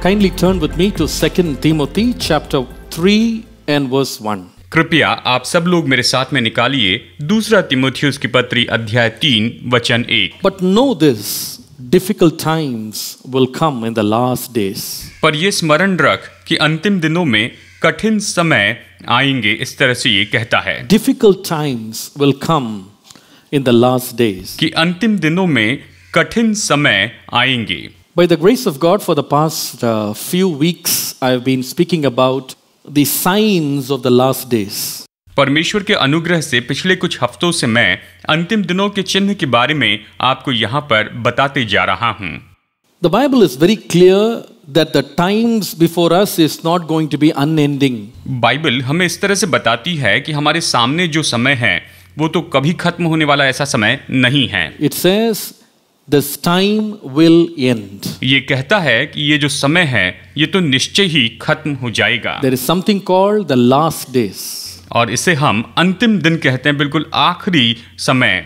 Kindly turn with me to 2 Timothy chapter 3 and verse 1. कृपया आप सब लोग मेरे साथ में निकालिए दूसरा तीमुथियुस की पत्री अध्याय 3 वचन 1। But know this, difficult times will come in the last days. पर ये स्मरण रख कि अंतिम दिनों में कठिन समय आएंगे, इस तरह से ये कहता है। Difficult times will come in the last days. कि अंतिम दिनों में कठिन समय आएंगे। By the grace of God, for the past few weeks, I have been speaking about the signs of the last days. परमेश्वर के अनुग्रह से पिछले कुछ हफ्तों से मैं अंतिम दिनों के चिन्ह के बारे में आपको यहाँ पर बताते जा रहा हूँ। The Bible is very clear that the times before us is not going to be unending. Bible हमें इस तरह से बताती है कि हमारे सामने जो समय है वो तो कभी खत्म होने वाला ऐसा समय नहीं है। It says this time will end. ये कहता है कि ये जो समय है ये तो निश्चय ही खत्म हो जाएगा। There is something called the last days. और इसे हम अंतिम दिन कहते हैं, बिल्कुल आखिरी समय।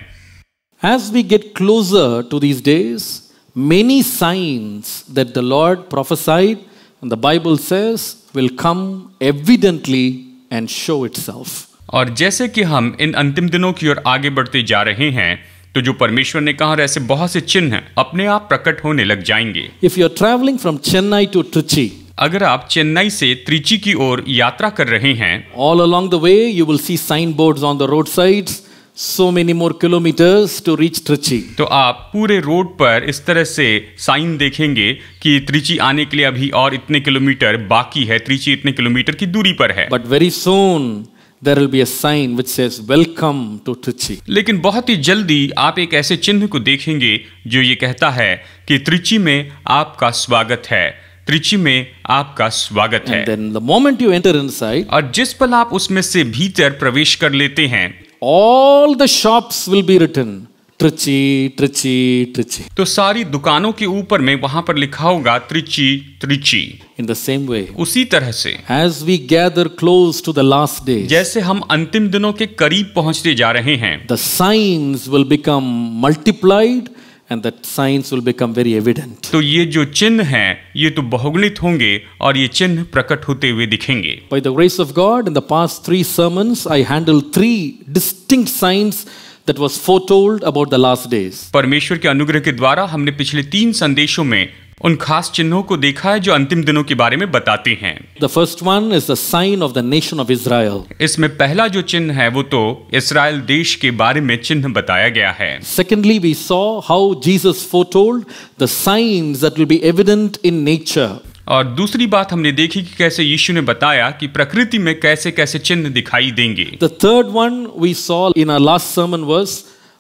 As we get closer to these days, many signs that the Lord prophesied and the Bible says will come evidently and show itself. और जैसे कि हम इन अंतिम दिनों की ओर आगे बढ़ते जा रहे हैं तो जो परमेश्वर ने कहा ऐसे बहुत से चिन्ह अपने आप प्रकट होने लग जाएंगे। If you are traveling from Chennai to Trichy, अगर आप चेन्नई से त्रिची की ओर यात्रा कर रहे हैं, all along the way you will see signboards on the roadsides, so many more kilometers to reach Trichy. तो आप पूरे रोड पर इस तरह से साइन देखेंगे कि त्रिची आने के लिए अभी और इतने किलोमीटर बाकी है, त्रिची इतने किलोमीटर की दूरी पर है। But very soon there will be a sign which says welcome to Trichy. लेकिन बहुत ही जल्दी आप एक ऐसे चिन्ह को देखेंगे जो ये कहता है कि त्रिची में आपका स्वागत है, त्रिची में आपका स्वागत है। And then the moment you enter inside, और जिस पल आप उसमें से भीतर प्रवेश कर लेते हैं, all the shops will be written Trichy, Trichy, Trichy. तो सारी दुकानों के ऊपर में वहां पर लिखा होगा Trichy, Trichy. In the same way, उसी तरह से as we gather close to the last days, जैसे हम अंतिम दिनों के करीब पहुंचते जा रहे हैं, the signs will become multiplied and the signs will become very evident. तो ये जो चिन्ह हैं ये तो बहुगुणित होंगे और ये चिन्ह प्रकट होते हुए दिखेंगे। By the grace of God, in the past 3 sermons, I handled 3 distinct signs that was foretold about the last days. परमेश्वर के अनुग्रह के द्वारा हमने पिछले 3 संदेशों में उन खास चिन्हों को देखा है जो अंतिम दिनों के बारे में बताते हैं। The first one is the sign of the nation of Israel. इसमें पहला जो चिन्ह है वो तो इस्राएल देश के बारे में चिन्ह बताया गया है। Secondly, we saw how Jesus foretold the signs that will be evident in nature. और दूसरी बात हमने देखी कि कैसे यीशु ने बताया कि प्रकृति में कैसे कैसे चिन्ह दिखाई देंगे। The third one we saw in our last sermon was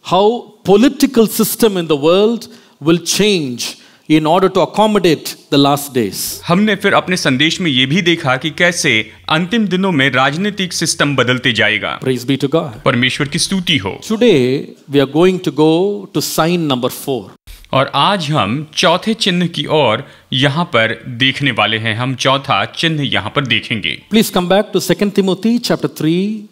how political system in the world will change in order to accommodate the last days. हमने फिर अपने संदेश में ये भी देखा कि कैसे अंतिम दिनों में राजनीतिक सिस्टम बदलते जाएगा। Praise be to God. परमेश्वर की स्तुति हो। Today we are going to go to sign number 4. और आज हम चौथे चिन्ह की ओर यहाँ पर देखने वाले हैं। हम चौथा चिन्ह यहाँ पर देखेंगे। Please come back to 2 Timothy chapter 3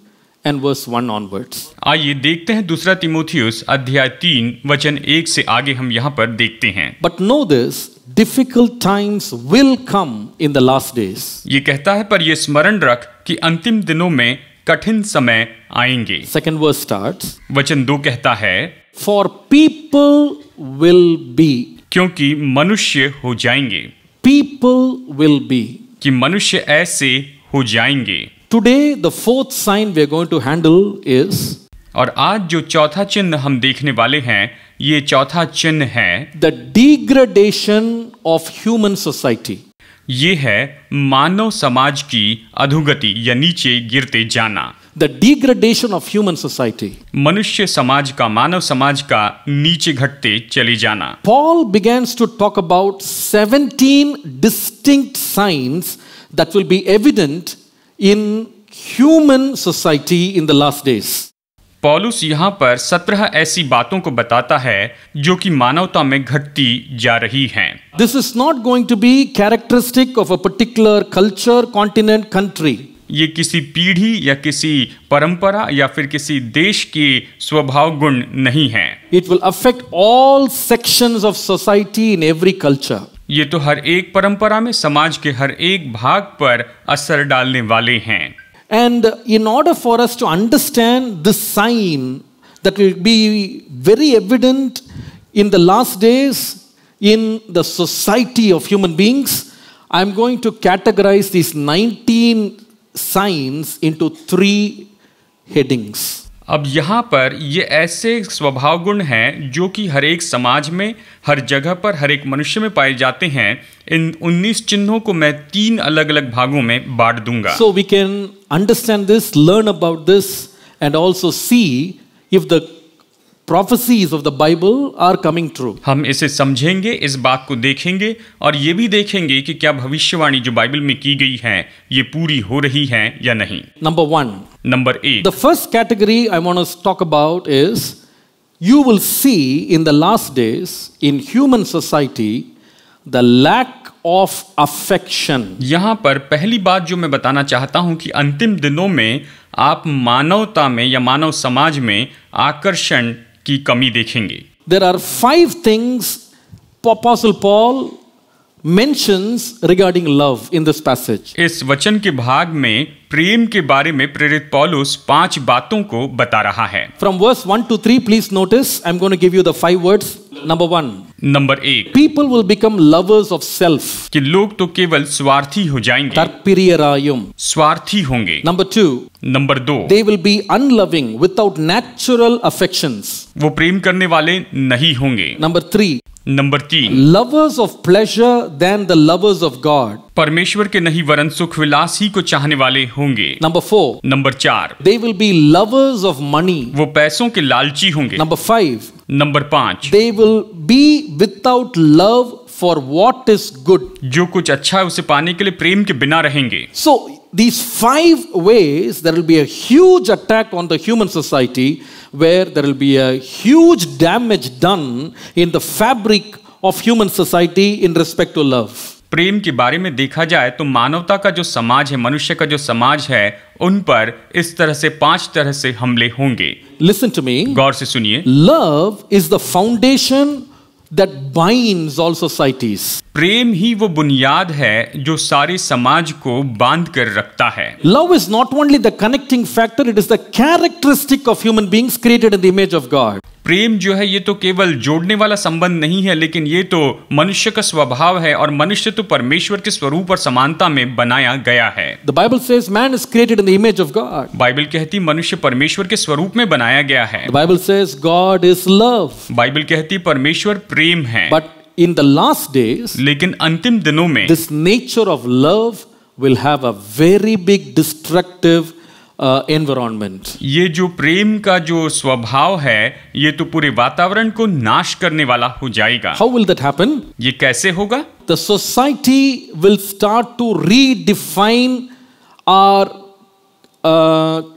and verse 1 onwards. आइए देखते हैं दूसरा तीमुथियुस अध्याय 3 वचन 1 से आगे हम यहाँ पर देखते हैं। But know this, difficult times will come in the last days. ये कहता है पर ये स्मरण रख कि अंतिम दिनों में कठिन समय आएंगे। Second verse starts, वचन 2 कहता है for people will be. क्योंकि मनुष्य हो जाएंगे, People will be. कि मनुष्य ऐसे हो जाएंगे। Today, the fourth sign we are going to handle is और आज जो चौथा चिन्ह हम देखने वाले हैं, ये चौथा चिन्ह है the degradation of human society. ये है मानव समाज की अधोगति या नीचे गिरते जाना। The degradation of human society. मनुष्य समाज का, मानव समाज का नीचे घटते चले जाना। Paul begins to talk about 17 distinct signs that will be evident in human society in the last days. पौलुस यहाँ पर 17 ऐसी बातों को बताता है जो कि मानवता में घटती जा रही हैं। This is not going to be characteristic of a particular culture, continent, country. ये किसी पीढ़ी या किसी परंपरा या फिर किसी देश के स्वभाव गुण नहीं है। It will affect all sections of society in every culture. ये तो हर एक परंपरा में, समाज के हर एक भाग पर असर डालने वाले हैं। And in order for us to understand this sign that will be very evident in the last days in the society of human beings, I'm going to categorize these 19 signs into 3 headings. अब यहाँ पर ये ऐसे स्वभाव गुण हैं जो कि हर एक समाज में, हर जगह पर, हर एक मनुष्य में पाए जाते हैं। इन 19 चिन्हों को मैं 3 अलग अलग भागों में बांट दूंगा। So we can understand this, learn about this, and also see if the prophecies of the Bible are coming true. हम इसे समझेंगे, इस बात को देखेंगे और ये भी देखेंगे कि क्या भविष्यवाणी जो बाइबल में की गई है ये पूरी हो रही है या नहीं। Number 1. Number 1, The first category I want to talk about is you will see in the last days in human society the lack of affection. यहाँ पर पहली बात जो मैं बताना चाहता हूँ कि अंतिम दिनों में आप मानवता में या मानव समाज में आकर्षण की कमी देखेंगे। There are 5 things Apostle Paul mentions regarding love in this passage. इस वचन के भाग में प्रेम के बारे में प्रेरित पौलुस 5 बातों को बता रहा है। From verse 1 to 3, please notice, I'm going to give you the 5 words. Number 1, number 1, people will become lovers of self. कि लोग तो केवल स्वार्थी हो जाएंगे, Tarpiriyarayum. स्वार्थी होंगे। Number 2, number 2, they will be unloving without natural affections. वो प्रेम करने वाले नहीं होंगे। Number 3, number 3, lovers of pleasure than the lovers of God. परमेश्वर के नहीं वरन सुख विलास ही को चाहने वाले होंगे। Number 4, number 4, they will be lovers of money. वो पैसों के लालची होंगे। Number 5, number 5, they will be without love for what is good. जो कुछ अच्छा है उसे पाने के लिए प्रेम के बिना रहेंगे। So these 5 ways there will be a huge attack on the human society where there will be a huge damage done in the fabric of human society in respect to love. प्रेम के बारे में देखा जाए तो मानवता का जो समाज है, मनुष्य का जो समाज है, उन पर इस तरह से 5 तरह से हमले होंगे। Listen to me. गौर से सुनिए। Love is the foundation that binds all societies. प्रेम ही वो बुनियाद है जो सारे समाज को बांध कर रखता है। Love is not only the connecting factor, it is the characteristic of human beings created in the image of God. प्रेम जो है ये तो केवल जोड़ने वाला संबंध नहीं है, लेकिन ये तो मनुष्य का स्वभाव है और मनुष्य तो परमेश्वर के स्वरूप और समानता में बनाया गया है। The Bible says man is created in the image of God. Bible कहती मनुष्य परमेश्वर के स्वरूप में बनाया गया है। The Bible says God is love. Bible कहती परमेश्वर प्रेम है। But in the last days, लेकिन अंतिम दिनों में this nature of love will have a very big destructive environment. ये जो प्रेम का जो स्वभाव है ये तो पूरे वातावरण को नाश करने वाला हो जाएगा। How will that happen? ये कैसे होगा? The society will start to redefine our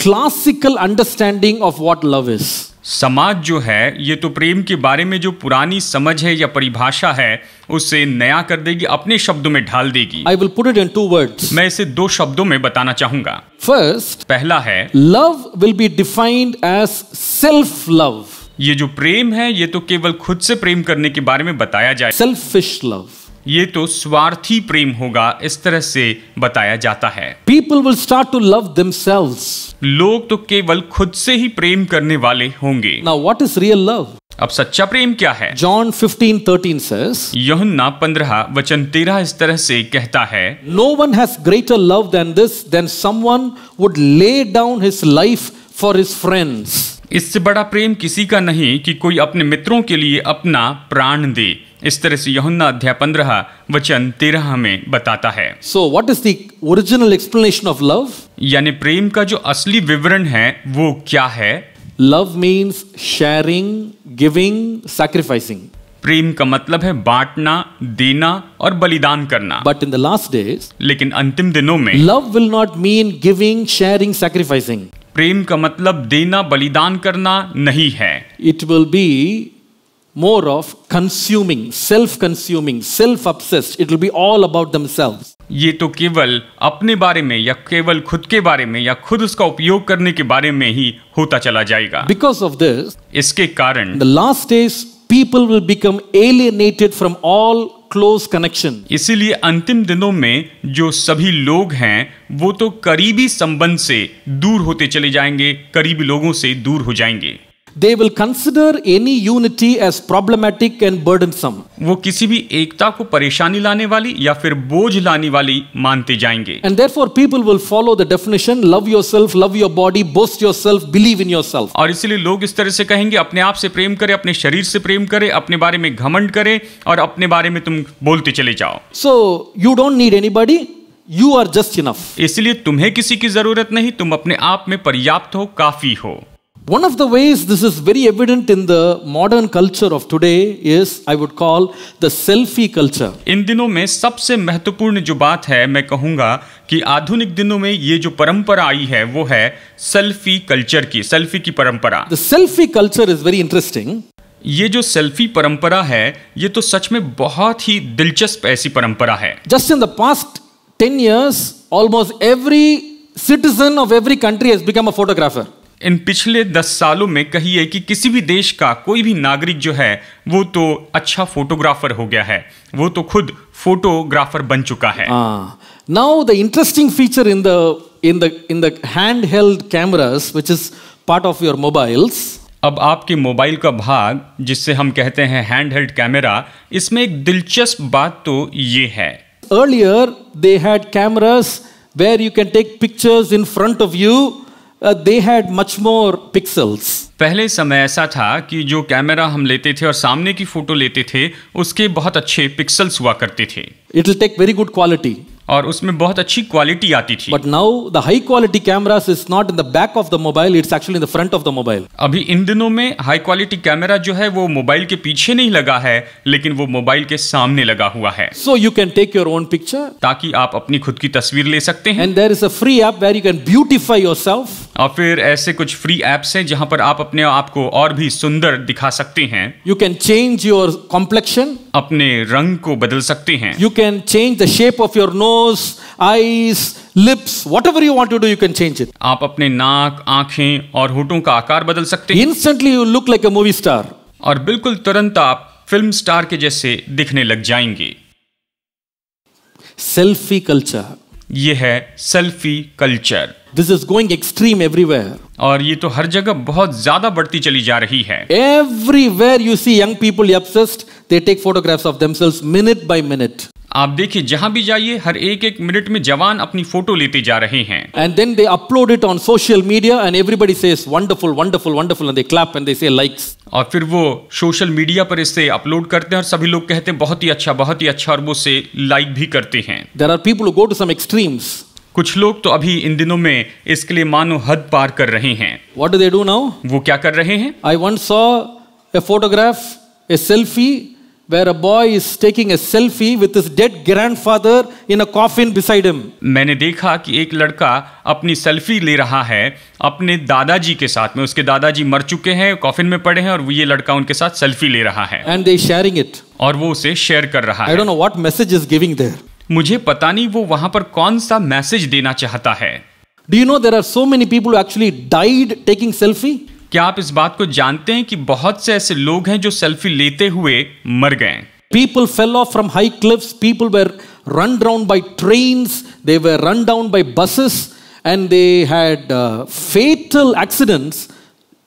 classical understanding of what love is. समाज जो है ये तो प्रेम के बारे में जो पुरानी समझ है या परिभाषा है उसे नया कर देगी, अपने शब्दों में ढाल देगी। I will put it in 2 words. मैं इसे 2 शब्दों में बताना चाहूंगा। First, पहला है love will be defined as self-love. ये जो प्रेम है ये तो केवल खुद से प्रेम करने के बारे में बताया जाए, Selfish love. ये तो स्वार्थी प्रेम होगा, इस तरह से बताया जाता है। People will start to love themselves. लोग तो केवल खुद से ही प्रेम करने वाले होंगे। Now, what is real love? अब सच्चा प्रेम क्या है? John 15:13 says, यूहन्ना 15:13 इस तरह से कहता है, no one has greater love than this, than someone would lay down his life for his friends. इससे बड़ा प्रेम किसी का नहीं कि कोई अपने मित्रों के लिए अपना प्राण दे। इस तरह से यूहन्ना अध्याय 15:13 हमें बताता है। So, what is the original explanation of love? यानी प्रेम का जो असली विवरण है वो क्या है? Love means sharing, giving, sacrificing. प्रेम का मतलब है बांटना, देना और बलिदान करना। But in the last days, लेकिन अंतिम दिनों में love will not mean giving, sharing, sacrificing. प्रेम का मतलब देना, बलिदान करना नहीं है। It will be more of consuming, self-consuming, self-obsessed. It will be all about themselves. ये तो केवल अपने बारे में या केवल खुद के बारे में या खुद उसका उपयोग करने के बारे में ही होता चला जाएगा। Because of this, इसके कारण in the last days, people will become alienated from all close connection. इसीलिए अंतिम दिनों में जो सभी लोग हैं वो तो करीबी संबंध से दूर होते चले जाएंगे, करीबी लोगों से दूर हो जाएंगे। They will consider any unity as problematic and burdensome. वो किसी भी एकता को परेशानी लाने वाली या फिर बोझ लाने वाली मानते जाएंगे। And therefore people will follow the definition, love yourself, love your body, boast yourself, believe in yourself. और इसलिए लोग इस तरह से कहेंगे अपने आप से प्रेम करें, अपने शरीर से प्रेम करें, अपने बारे में घमंड करें और अपने बारे में तुम बोलते चले जाओ। So you don't need anybody, you are just enough. इसलिए तुम्हें किसी की जरूरत नहीं, तुम अपने आप में पर्याप्त हो, काफी हो। One of the ways this is very evident in the modern culture of today is, I would call, the selfie culture. इन दिनों में सबसे महत्वपूर्ण जो बात है मैं कहूंगा कि आधुनिक दिनों में ये जो परंपरा आई है वो है सेल्फी कल्चर की, सेल्फी की परंपरा। The selfie culture is very interesting. ये जो सेल्फी परंपरा है ये तो सच में बहुत ही दिलचस्प ऐसी परंपरा है। Just in the past 10 years, almost every citizen of every country has become a photographer. इन पिछले 10 सालों में कहिए कि किसी भी देश का कोई भी नागरिक जो है वो तो अच्छा फोटोग्राफर हो गया है, वो तो खुद फोटोग्राफर बन चुका है। Now the interesting feature in the handheld cameras, which is part of your mobiles, अब आपके मोबाइल का भाग जिससे हम कहते हैं हैंड हेल्ड कैमरा, इसमें एक दिलचस्प बात तो ये है। Earlier they had cameras where you can take pictures in front of you. They had much more pixels. पहले समय ऐसा था कि जो कैमरा हम लेते थे और सामने की फोटो लेते थे उसके बहुत अच्छे पिक्सल्स हुआ करते थे। It will take very good quality. और उसमें बहुत अच्छी क्वालिटी आती थी। But now the high quality cameras is not in the back of the mobile, it's actually in the front of the mobile. अभी इन दिनों में हाई क्वालिटी कैमरा जो है वो मोबाइल के पीछे नहीं लगा है लेकिन वो मोबाइल के सामने लगा हुआ है। So you can take your own picture. ताकि आप अपनी खुद की तस्वीर ले सकते हैं। And there is a free app where you can beautify yourself. और फिर ऐसे कुछ फ्री एप्स हैं जहां पर आप अपने आप को और भी सुंदर दिखा सकते हैं। You can change your complexion. अपने रंग को बदल सकते हैं। You can change the shape of your nose, eyes, lips, whatever you want to do, you can change it. आप अपने नाक, आंखें और होठों का आकार बदल सकते हैं। Instantly you look like a movie star. और बिल्कुल तुरंत आप फिल्म स्टार के जैसे दिखने लग जाएंगे। Selfie culture. ये है selfie culture. This is going extreme everywhere. और ये तो हर जगह बहुत ज्यादा बढ़ती चली जा रही है। Everywhere you see young people obsessed, they take photographs of themselves minute by minute. आप देखिए जहां भी जाइए हर एक मिनट में जवान अपनी फोटो लेते जा रहे हैं। And then they upload it on social media and everybody says wonderful, wonderful, wonderful, and they clap and they say likes. और फिर वो सोशल मीडिया पर इसे अपलोड करते हैं और सभी लोग कहते हैं बहुत ही अच्छा, बहुत ही अच्छा, और वो उसे लाइक भी करते हैं। There are people who go to some extremes. कुछ लोग तो अभी इन दिनों में इसके लिए मानो हद पार कर रहे हैं। What do they do now? वो क्या कर रहे हैं? I once saw a photograph, a selfie where a boy is taking a selfie with his dead grandfather in a coffin beside him. मैंने देखा कि एक लड़का अपनी सेल्फी ले रहा है अपने दादाजी के साथ में। उसके दादाजी मर चुके हैं, कॉफिन में पड़े हैं, और ये लड़का उनके साथ सेल्फी ले रहा है And they sharing it. और वो उसे शेयर कर रहा I है। don't know what message is giving there. मुझे पता नहीं वो वहां पर कौन सा मैसेज देना चाहता है। Do you know there are so many people who actually died taking selfie? क्या आप इस बात को जानते हैं कि बहुत से ऐसे लोग हैं जो सेल्फी लेते हुए मर गए। People fell off from high cliffs. People were run down by trains. They were run down by buses. And they had fatal accidents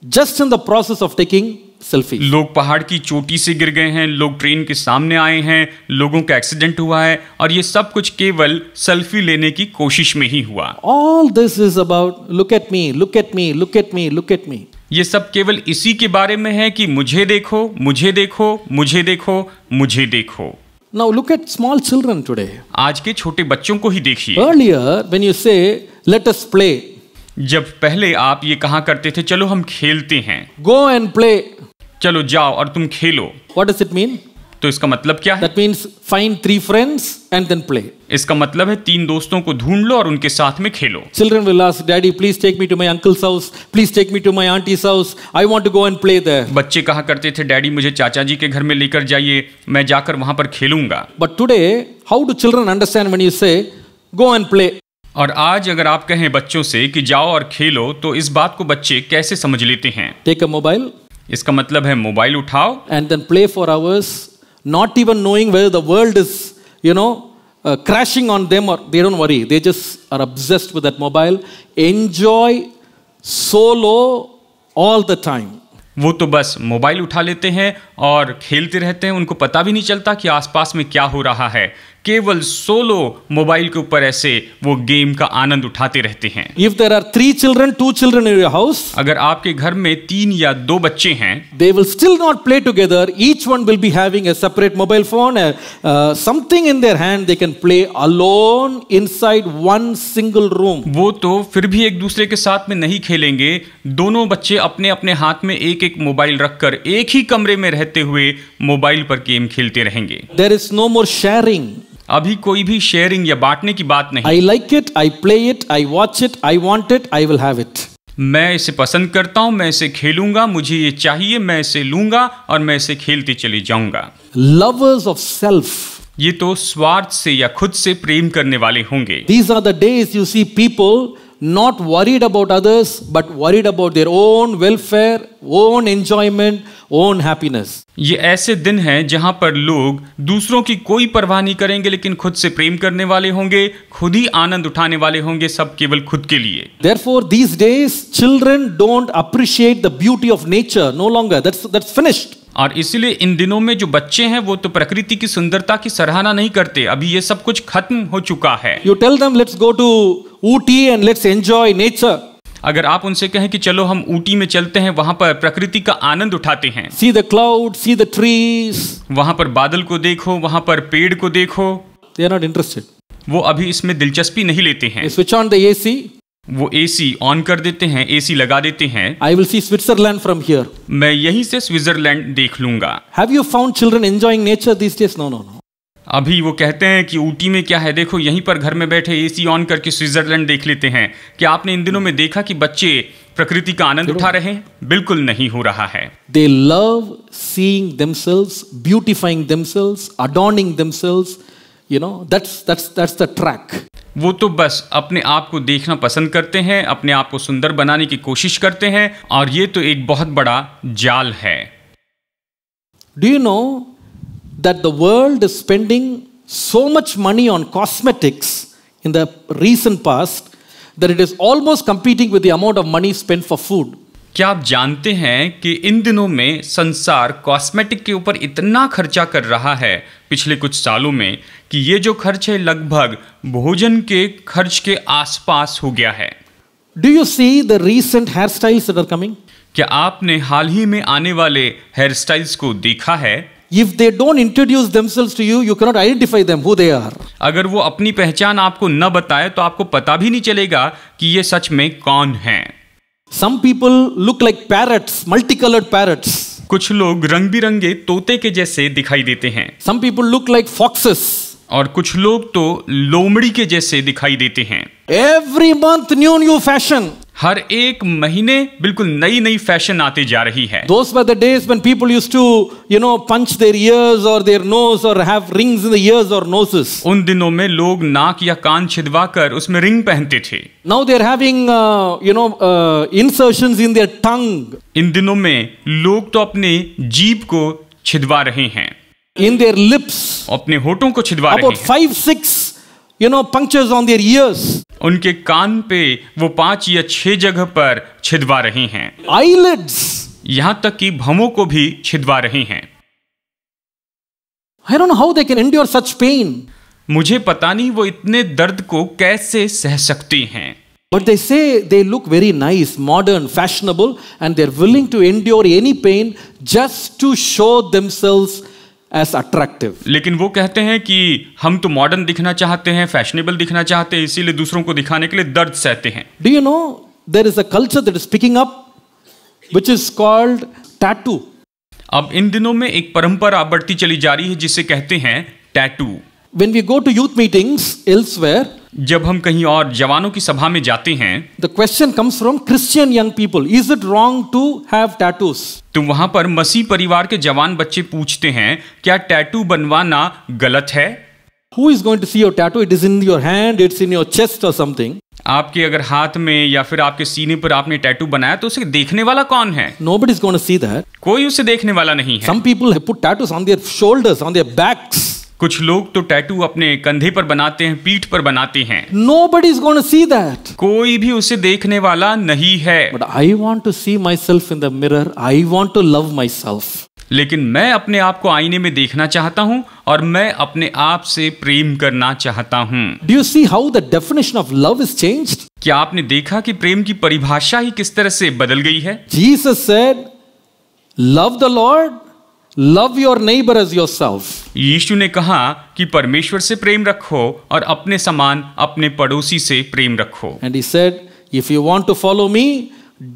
just in the process of taking selfies. लोग पहाड़ की चोटी से गिर गए हैं, लोग ट्रेन के सामने आए हैं, लोगों का एक्सीडेंट हुआ है, और ये सब कुछ केवल सेल्फी लेने की कोशिश में ही हुआ। All this is about look at me, look at me, look at me, look at me. ये सब केवल इसी के बारे में है कि मुझे देखो, मुझे देखो, मुझे देखो, मुझे देखो। Now look at small children today. आज के छोटे बच्चों को ही देखिए। Earlier, when you say, let us play, जब पहले आप ये कहा करते थे, चलो हम खेलते हैं, go and play. चलो जाओ और तुम खेलो, What does it mean? तो इसका मतलब क्या है? That means find 3 friends and then play. इसका मतलब है 3 दोस्तों को ढूंढ लो और उनके साथ में खेलो। Children will ask, Daddy, please take me to my uncle's house. Please take me to my auntie's house. I want to go and play there. बच्चे कहा करते थे, डैडी मुझे चाचा जी के घर में लेकर जाइए, मैं जाकर वहां पर खेलूंगा। But today, how do children understand when you say, go and play? और आज अगर आप कहें बच्चों से कि जाओ और खेलो, तो इस बात को बच्चे कैसे समझ लेते हैं? Take a mobile इसका मतलब है मोबाइल उठाओ and then play for hours, not even knowing whether the world is, crashing on them, or they don't worry. They just are obsessed with that mobile. Enjoy solo all the time. वो तो बस mobile उठा लेते हैं और खेलते रहते हैं, उनको पता भी नहीं चलता कि आसपास में क्या हो रहा है। केवल सोलो मोबाइल के ऊपर ऐसे वो गेम का आनंद उठाते रहते हैं। If there are 3 children, 2 children in your house, अगर आपके घर में 3 या 2 बच्चे हैं, they will still not play together. Each one will be having a separate mobile phone, something in their hand they can play alone inside one single room. वो तो फिर भी एक दूसरे के साथ में नहीं खेलेंगे। दोनों बच्चे अपने अपने हाथ में एक एक मोबाइल रखकर एक ही कमरे में रहते हुए मोबाइल पर गेम खेलते रहेंगे। There is no more sharing. अभी कोई भी शेयरिंग या बांटने की बात नहीं। I like it, I play it, I watch it, I want it, I will have it. मैं इसे पसंद करता हूं, मैं इसे खेलूंगा, मुझे ये चाहिए, मैं इसे लूंगा और मैं इसे खेलते चले जाऊंगा। Lovers of self. ये तो स्वार्थ से या खुद से प्रेम करने वाले होंगे। These are the days you see people not worried about others, but worried about their own welfare, own enjoyment, own happiness. ये ऐसे दिन हैं जहां पर लोग दूसरों की कोई परवाह नहीं करेंगे, लेकिन खुद से प्रेम करने वाले होंगे, खुद ही आनंद उठाने वाले होंगे, सब केवल खुद के लिए। Therefore, these days, children don't appreciate the beauty of nature no longer. That's finished. और इसलिए इन दिनों में जो बच्चे हैं वो तो प्रकृति की सुंदरता की सराहना नहीं करते। अभी ये सब कुछ खत्म हो चुका है। You tell them, let's go to Ooty and let's enjoy nature. अगर आप उनसे कहें कि चलो हम ऊटी में चलते हैं, वहां पर प्रकृति का आनंद उठाते हैं, See the clouds, see the trees. वहां पर बादल को देखो, वहां पर पेड़ को देखो, They are not interested. वो अभी इसमें दिलचस्पी नहीं लेते हैं। They switch on the AC. वो एसी ऑन कर देते हैं, एसी लगा देते हैं। I will see Switzerland from here. मैं यहीं से स्विट्जरलैंड देख लूंगा। Have you found children enjoying nature these days? No. अभी वो कहते हैं कि ऊटी में क्या है, देखो यहीं पर घर में बैठे एसी ऑन करके स्विट्जरलैंड देख लेते हैं। क्या आपने इन दिनों में देखा कि बच्चे प्रकृति का आनंद उठा रहे हैं? बिल्कुल नहीं हो रहा है। They love seeing themselves, beautifying themselves, adorning themselves. That's the track. वो तो बस अपने आप को देखना पसंद करते हैं, अपने आप को सुंदर बनाने की कोशिश करते हैं, और ये तो एक बहुत बड़ा जाल है। Do you know that the world is spending so much money on cosmetics in the recent past that it is almost competing with the amount of money spent for food? क्या आप जानते हैं कि इन दिनों में संसार कॉस्मेटिक के ऊपर इतना खर्चा कर रहा है पिछले कुछ सालों में कि ये जो खर्च है लगभग भोजन के खर्च के आसपास हो गया है। Do you see the recent hairstyles that are coming? क्या आपने हाल ही में आने वाले हेयर स्टाइल्स को देखा है? If they don't introduce themselves to you, you cannot identify them who they are. अगर वो अपनी पहचान आपको न बताए तो आपको पता भी नहीं चलेगा कि ये सच में कौन हैं। Some people look like parrots, multicolored parrots. कुछ लोग रंग बिरंगे तोते के जैसे दिखाई देते हैं, Some people look like foxes. और कुछ लोग तो लोमड़ी के जैसे दिखाई देते हैं। Every month new fashion. हर एक महीने बिल्कुल नई नई फैशन आती जा रही है। Those were the days when people used to, punch their ears or their nose or have rings in the ears or noses. उन दिनों में लोग नाक या कान छिदवा कर उसमें रिंग पहनते थे। Now they are having, insertions in their tongue, इन दिनों में लोग तो अपने जीभ को छिदवा रहे हैं, in their lips. अपने होठों को छिदवा रहे About हैं। 5-6, punctures on their ears. उनके कान पे वो 5 या 6 जगह पर छिदवा रहे हैं। Eyelids. यहां तक कि भवों को भी छिदवा रहे हैं। I don't know how they can endure such pain. मुझे पता नहीं वो इतने दर्द को कैसे सह सकते हैं। But they say they look very nice, modern, fashionable, and they're willing to endure any pain just to show themselves as attractive. लेकिन वो कहते हैं कि हम तो मॉडर्न दिखना चाहते हैं, फैशनेबल दिखना चाहते हैं, इसीलिए दूसरों को दिखाने के लिए दर्द सहते हैं। Do you know there is a culture that is picking up which is called tattoo. अब इन दिनों में एक परंपरा बढ़ती चली जा रही है जिसे कहते हैं tattoo. When we go to youth meetings elsewhere, जब हम कहीं और जवानों की सभा में जाते हैं the question comes from Christian young people. Is it wrong to have tattoos? तो वहां पर मसीह परिवार के जवान बच्चे पूछते हैं क्या टैटू बनवाना गलत है? Who is going to see your tattoo? It is in your hand, it's in your chest or something. आपके अगर हाथ में या फिर आपके सीने पर आपने टैटू बनाया तो उसे देखने वाला कौन है? Nobody is going to see that. कोई उसे देखने वाला नहीं है। Some people have put tattoos on their shoulders, on their backs. कुछ लोग तो टैटू अपने कंधे पर बनाते हैं, पीठ पर बनाते हैं। Nobody is going to see that. कोई भी उसे देखने वाला नहीं है। But I want to see myself in the mirror. I want to love myself. लेकिन मैं अपने आप को आईने में देखना चाहता हूं और मैं अपने आप से प्रेम करना चाहता हूं। Do you see how the definition of love is changed? क्या आपने देखा कि प्रेम की परिभाषा ही किस तरह से बदल गई है? Jesus said, love the Lord, love your neighbor as yourself. यीशु ने कहा कि परमेश्वर से प्रेम रखो और अपने समान अपने पड़ोसी से प्रेम रखो। And he said, if you want to follow me,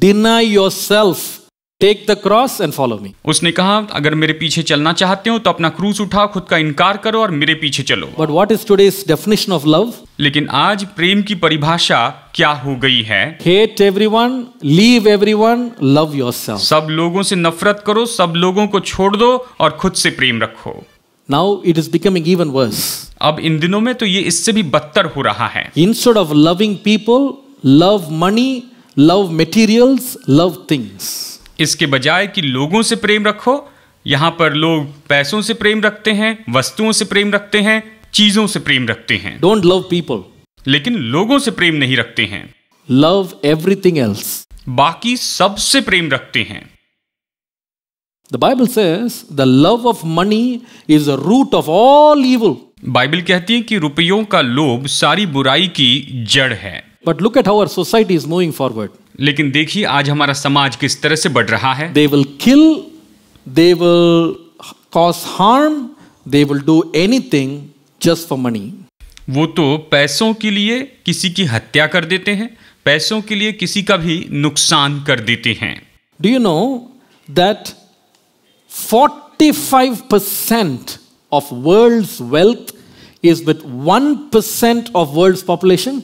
deny yourself. Take the cross and follow me. उसने कहा अगर मेरे पीछे चलना चाहते हो तो अपना क्रूस उठाओ, खुद का इनकार करो और मेरे पीछे चलो। But what is today's definition of love? लेकिन आज प्रेम की परिभाषा क्या हो गई है? Hate everyone, leave everyone, love yourself. सब लोगों से नफरत करो, सब लोगों को छोड़ दो और खुद से प्रेम रखो। Now it is becoming even worse. अब इन दिनों में तो ये इससे भी बदतर हो रहा है। Instead of loving people, love money, love materials, love things. इसके बजाय कि लोगों से प्रेम रखो, यहाँ पर लोग पैसों से प्रेम रखते हैं, वस्तुओं से प्रेम रखते हैं, चीजों से प्रेम रखते हैं। Don't love people. लेकिन लोगों से प्रेम नहीं रखते हैं। Love everything else. बाकी सबसे प्रेम रखते हैं। The Bible says the love of money is the root of all evil. Bible कहती है कि रुपयों का लोभ सारी बुराई की जड़ है। But look at how our society is moving forward. लेकिन देखिए आज हमारा समाज किस तरह से बढ़ रहा है। They will kill, they will cause harm, they will do anything just for money. वो तो पैसों के लिए किसी की हत्या कर देते हैं, पैसों के लिए किसी का भी नुकसान कर देते हैं। Do you know that 45% of world's wealth is with 1% of world's population?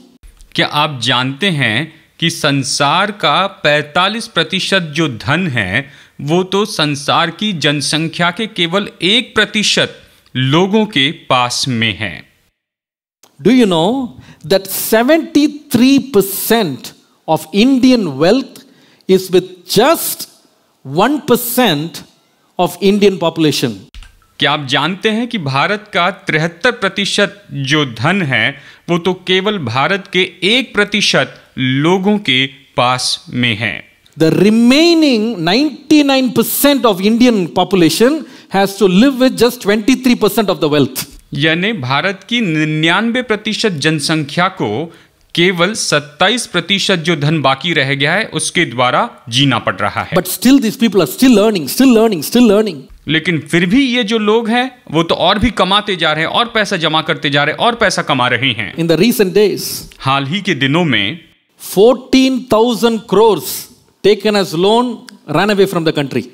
क्या आप जानते हैं कि संसार का 45% जो धन है वो तो संसार की जनसंख्या के केवल 1% लोगों के पास में है। Do you know that 73% of Indian wealth is with just 1% of Indian population? क्या आप जानते हैं कि भारत का 73% जो धन है वो तो केवल भारत के 1% लोगों के पास में है। The remaining 99% of Indian population has to live with just 23% of the wealth. यानी भारत की 99% जनसंख्या को केवल 27% जो धन बाकी रह गया है उसके द्वारा जीना पड़ रहा है। But still these people are still learning, still learning, still learning. लेकिन फिर भी ये जो लोग हैं वो तो और भी कमाते जा रहे हैं और पैसा जमा करते जा रहे हैं और पैसा कमा रहे हैं। In the recent days, हाल ही के दिनों में 14,000 crores taken as loan ran away from the country.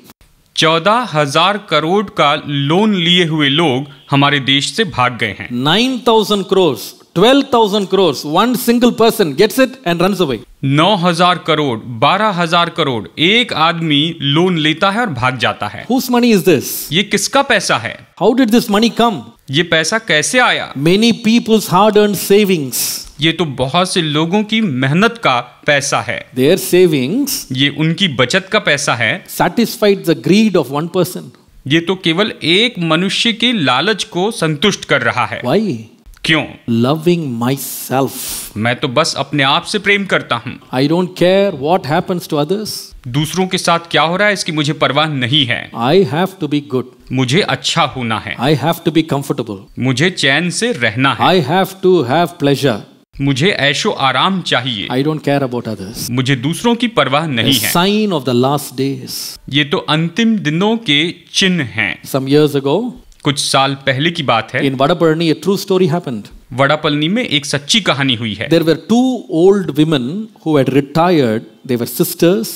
14,000 crore का लोन लिए हुए लोग हमारे देश से भाग गए हैं। 9,000 crores, 12,000 crores, one single person gets it and runs away. 9,000 crore, 12,000 crore, एक आदमी लोन लेता है और भाग जाता है। Whose money is this? ये किसका पैसा है? How did this money come? ये पैसा कैसे आया? Many people's hard-earned savings. ये तो बहुत से लोगों की मेहनत का पैसा है। Their savings ये उनकी बचत का पैसा है। satisfied the greed of one person. ये तो केवल एक मनुष्य के लालच को संतुष्ट कर रहा है। Why? क्यों? Loving myself. मैं तो बस अपने आप से प्रेम करता हूँ। I don't care what happens to others. दूसरों के साथ क्या हो रहा है इसकी मुझे परवाह नहीं है। I have to be good. मुझे अच्छा होना है। I have to be comfortable. मुझे चैन से रहना है। I have to have pleasure. मुझे ऐशो आराम चाहिए। I don't care about others. मुझे दूसरों की परवाह A नहीं है। sign of the last days. ये तो अंतिम दिनों के चिन्ह हैं। Some years ago, कुछ साल पहले की बात है। in Vadaparni, a true story happened. वड़ापल्ली में एक सच्ची कहानी हुई है। There were two old women who had retired. They were sisters.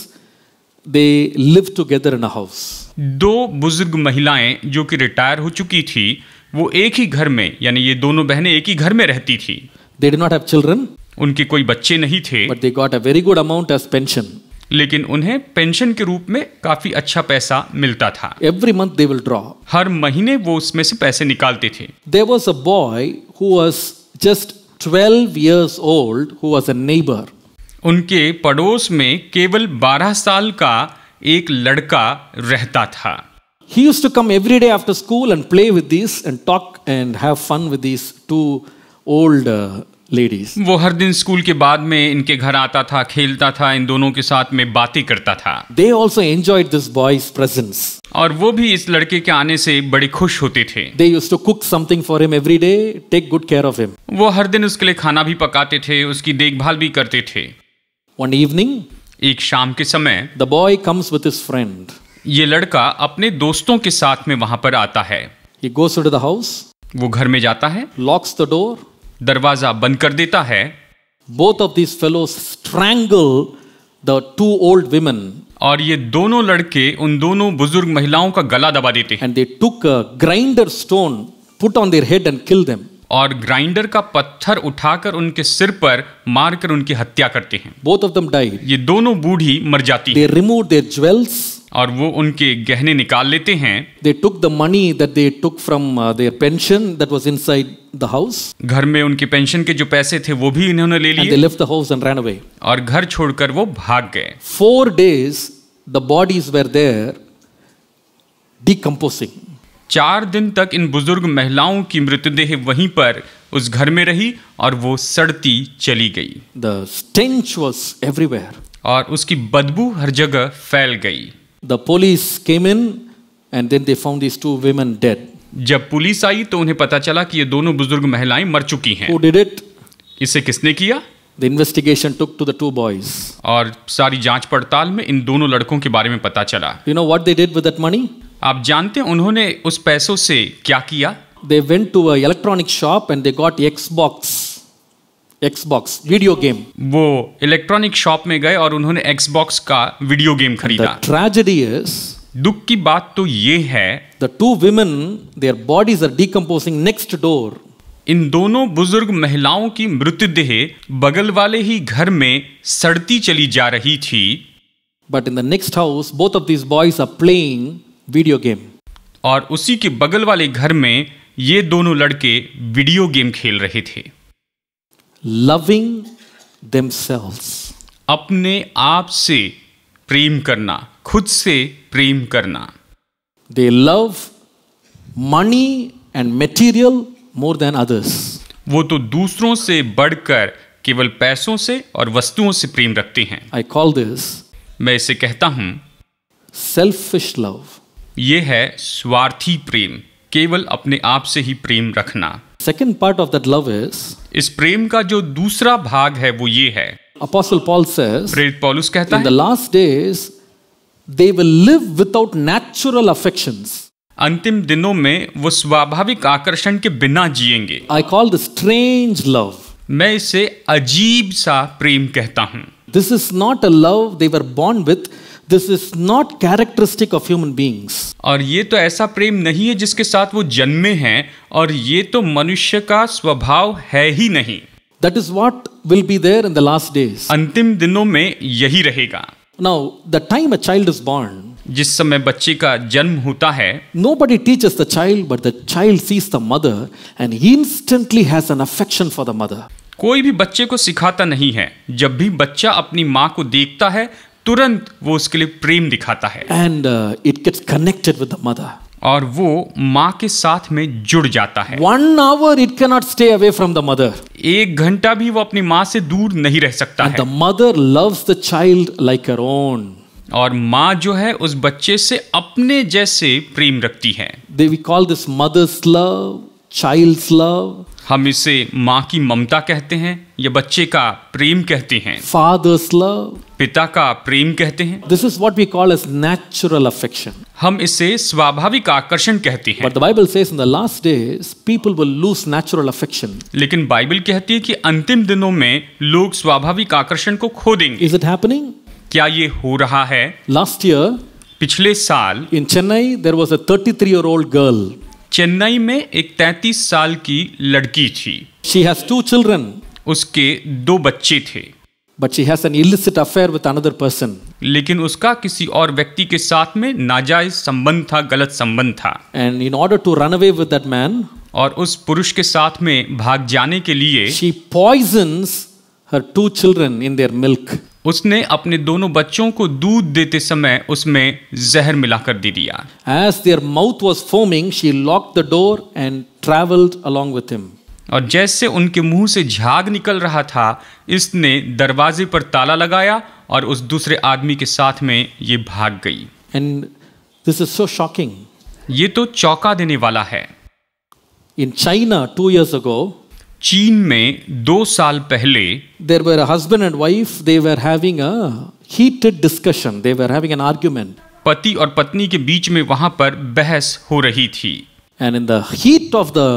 They lived together in a house. दो बुजुर्ग महिलाएं जो कि रिटायर हो चुकी थी, वो एक ही घर में, यानी ये दोनों बहनें एक ही घर में रहती थी। They did not have children, उनके कोई बच्चे नहीं थे, but they got a very good amount as pension. लेकिन उन्हें पेंशन के रूप में काफी अच्छा पैसा मिलता था। Every month they will draw. हर महीने वो उसमें से पैसे निकालते थे। There was a boy who was just 12 years old who was a neighbor. उनके पड़ोस में केवल 12 साल का एक लड़का रहता था। He used to come every day after school and play with these and talk and have fun with these two old ladies. वो हर दिन स्कूल के बाद में इनके घर आता था, खेलता था, इन दोनों के साथ में बातें करता था। They also enjoyed this boy's presence. और वो भी इस लड़के के आने से बड़े खुश होते थे। They used to cook something for him every day, take good care of him. वो हर दिन उसके लिए खाना भी पकाते थे, उसकी देखभाल भी करते थे। One evening, एक शाम के समय the boy comes with his friend. ये लड़का अपने दोस्तों के साथ में वहां पर आता है। He goes into the house, वो घर में जाता है, locks the door. दरवाजा बंद कर देता है। Both of these fellows strangle the two old women. और ये दोनों लड़के उन दोनों बुजुर्ग महिलाओं का गला दबा देते हैं। And they took a grinder stone, put on their head and killed them. और ग्राइंडर का पत्थर उठाकर उनके सिर पर मारकर उनकी हत्या करते हैं। Both of them died. ये दोनों बूढ़ी मर जाती They हैं removed their jewels. और वो उनके गहने निकाल लेते हैं। They took the money that they took from their pension that was inside the house. घर में उनके पेंशन के जो पैसे थे वो भी इन्होंने ले And they लिए left the house and ran away. और घर छोड़कर वो भाग गए। 4 days, the bodies were there decomposing. 4 दिन तक इन बुजुर्ग महिलाओं की मृतदेह वहीं पर उस घर में रही और वो सड़ती चली गई। The stench was everywhere. और उसकी बदबू हर जगह फैल गई। The police came in and then they found these two women dead. जब पुलिस आई तो उन्हें पता चला कि ये दोनों बुजुर्ग महिलाएं मर चुकी हैं। Who did it? इसे किसने किया? The investigation took to the two boys. और सारी जांच पड़ताल में इन दोनों लड़कों के बारे में पता चला। You know what they did with that money? आप जानते हैं उन्होंने उस पैसों से क्या किया? They went to a electronic shop and they got Xbox video game. वो इलेक्ट्रॉनिक शॉप में गए और उन्होंने Xbox का वीडियो गेम The खरीदा। tragedy is दुख की बात तो ये है, the two women, their bodies are decomposing next door. इन दोनों बुजुर्ग महिलाओं की मृतदेह बगल वाले ही घर में सड़ती चली जा रही थी। But in the next house, both of these boys are playing video game. और उसी के बगल वाले घर में ये दोनों लड़के वीडियो गेम खेल रहे थे। Loving themselves. अपने आप से प्रेम करना, खुद से प्रेम करना। They love money and material more than others. वो तो दूसरों से बढ़कर केवल पैसों से और वस्तुओं से प्रेम रखते हैं। I call this मैं इसे कहता हूं, selfish love. ये है स्वार्थी प्रेम, केवल अपने आप से ही प्रेम रखना। Second part of that love is, इस प्रेम का जो दूसरा भाग है वो ये है, Apostle Paul says, प्रेरित पौलुस कहता in the है, last days, they will live without natural affections. अंतिम दिनों में वो स्वाभाविक आकर्षण के बिना जिएंगे। I call this strange love. मैं इसे अजीब सा प्रेम कहता हूं। This is not a love they were born with. This is not characteristic of human beings. और ये तो ऐसा प्रेम नहीं है जिसके साथ वो जन्मे हैं, और ये तो मनुष्य का स्वभाव है ही नहीं। That is what will be there in the last days. अंतिम दिनों में यही रहेगा। Now, the time a child is born, जिस समय बच्चे का जन्म होता है, nobody teaches the child, but the child sees the mother and he instantly has an affection for the mother. कोई भी बच्चे को सिखाता नहीं है। जब भी बच्चा अपनी माँ को देखता है, तुरंत वो उसके लिए प्रेम दिखाता है, And it gets connected with the mother. और वो माँ के साथ में जुड़ जाता है। 1 hour it cannot stay away from the mother. 1 घंटा भी वो अपनी माँ से दूर नहीं रह सकता And है। the mother loves the child like her own. और माँ जो है उस बच्चे से अपने जैसे प्रेम रखती है। We call this mother's love, child's love, हम इसे माँ की ममता कहते हैं, या बच्चे का प्रेम कहते हैं, father's love. पिता का प्रेम कहते हैं। This is what we call as natural affection. हम इसे स्वाभाविक आकर्षण कहते हैं। But the Bible says in the last days, people will lose natural affection. लेकिन बाइबल कहती है कि अंतिम दिनों में लोग स्वाभाविक आकर्षण को खो देंगे। Is it happening? क्या ये हो रहा है? Last year, पिछले साल in Chennai, there was a 33-year-old girl. Chennai में एक 33 साल की लड़की थी। She has 2 children, उसके 2 बच्चे थे, but she has an illicit affair with another person. लेकिन उसका किसी और व्यक्ति के साथ में नाजायज संबंध था, गलत संबंध था। And in order to run away with that man, और उस पुरुष के साथ में भाग जाने के लिए she poisons her 2 children in their milk. उसने अपने दोनों बच्चों को दूध देते समय उसमें जहर मिलाकर दे दिया। As their mouth was foaming, she locked the door and traveled along with him. और जैसे उनके मुंह से झाग निकल रहा था, इसने दरवाजे पर ताला लगाया और उस दूसरे आदमी के साथ में ये भाग गई। And this is so shocking. ये तो चौंका देने वाला है। In China, 2 years ago, चीन में 2 साल पहले there were a husband and wife, they were having a heated discussion, they were having an argument. पति और पत्नी के बीच में वहां पर बहस हो रही थी। And in the heat of the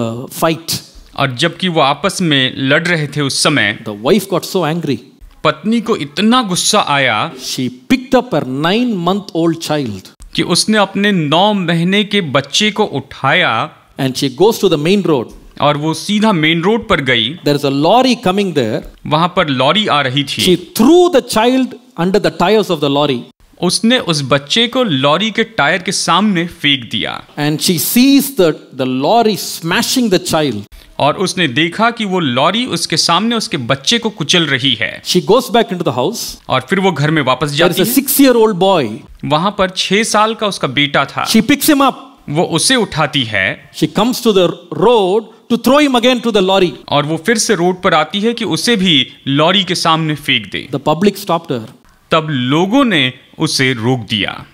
fight, और जबकि वो आपस में लड़ रहे थे उस समय, the wife got so angry. पत्नी को इतना गुस्सा आया She picked up her 9-month-old child कि उसने अपने 9 महीने के बच्चे को उठाया and she goes to the main road. और वो सीधा मेन रोड पर गई। There is a lorry coming there. वहां पर लॉरी आ रही थी। She threw the child under the tires of the lorry. उसने उस बच्चे को लॉरी के टायर के सामने फेंक दिया। And she sees the lorry smashing the child. और उसने देखा कि वो लॉरी उसके सामने उसके बच्चे को कुचल रही है। She goes back into the house. और फिर वो घर में वापस There जाती is a है। 6-year-old boy. वहां पर 6 साल का उसका बेटा था। She picks him up. वो उसे उठाती है। She comes to the road to throw him again to the lorry. और वो फिर से रोड पर आती है कि उसे भी लॉरी के सामने फेंक दे। The public stopped her. तब लोगों ने उसे रोक दिया।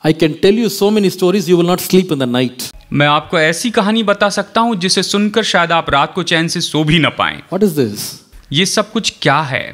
I can tell you so many stories, you will not sleep in the night. मैं आपको ऐसी कहानी बता सकता हूं जिसे सुनकर शायद आप रात को चैन से सो भी न पाएं। What is this? ये सब कुछ क्या है?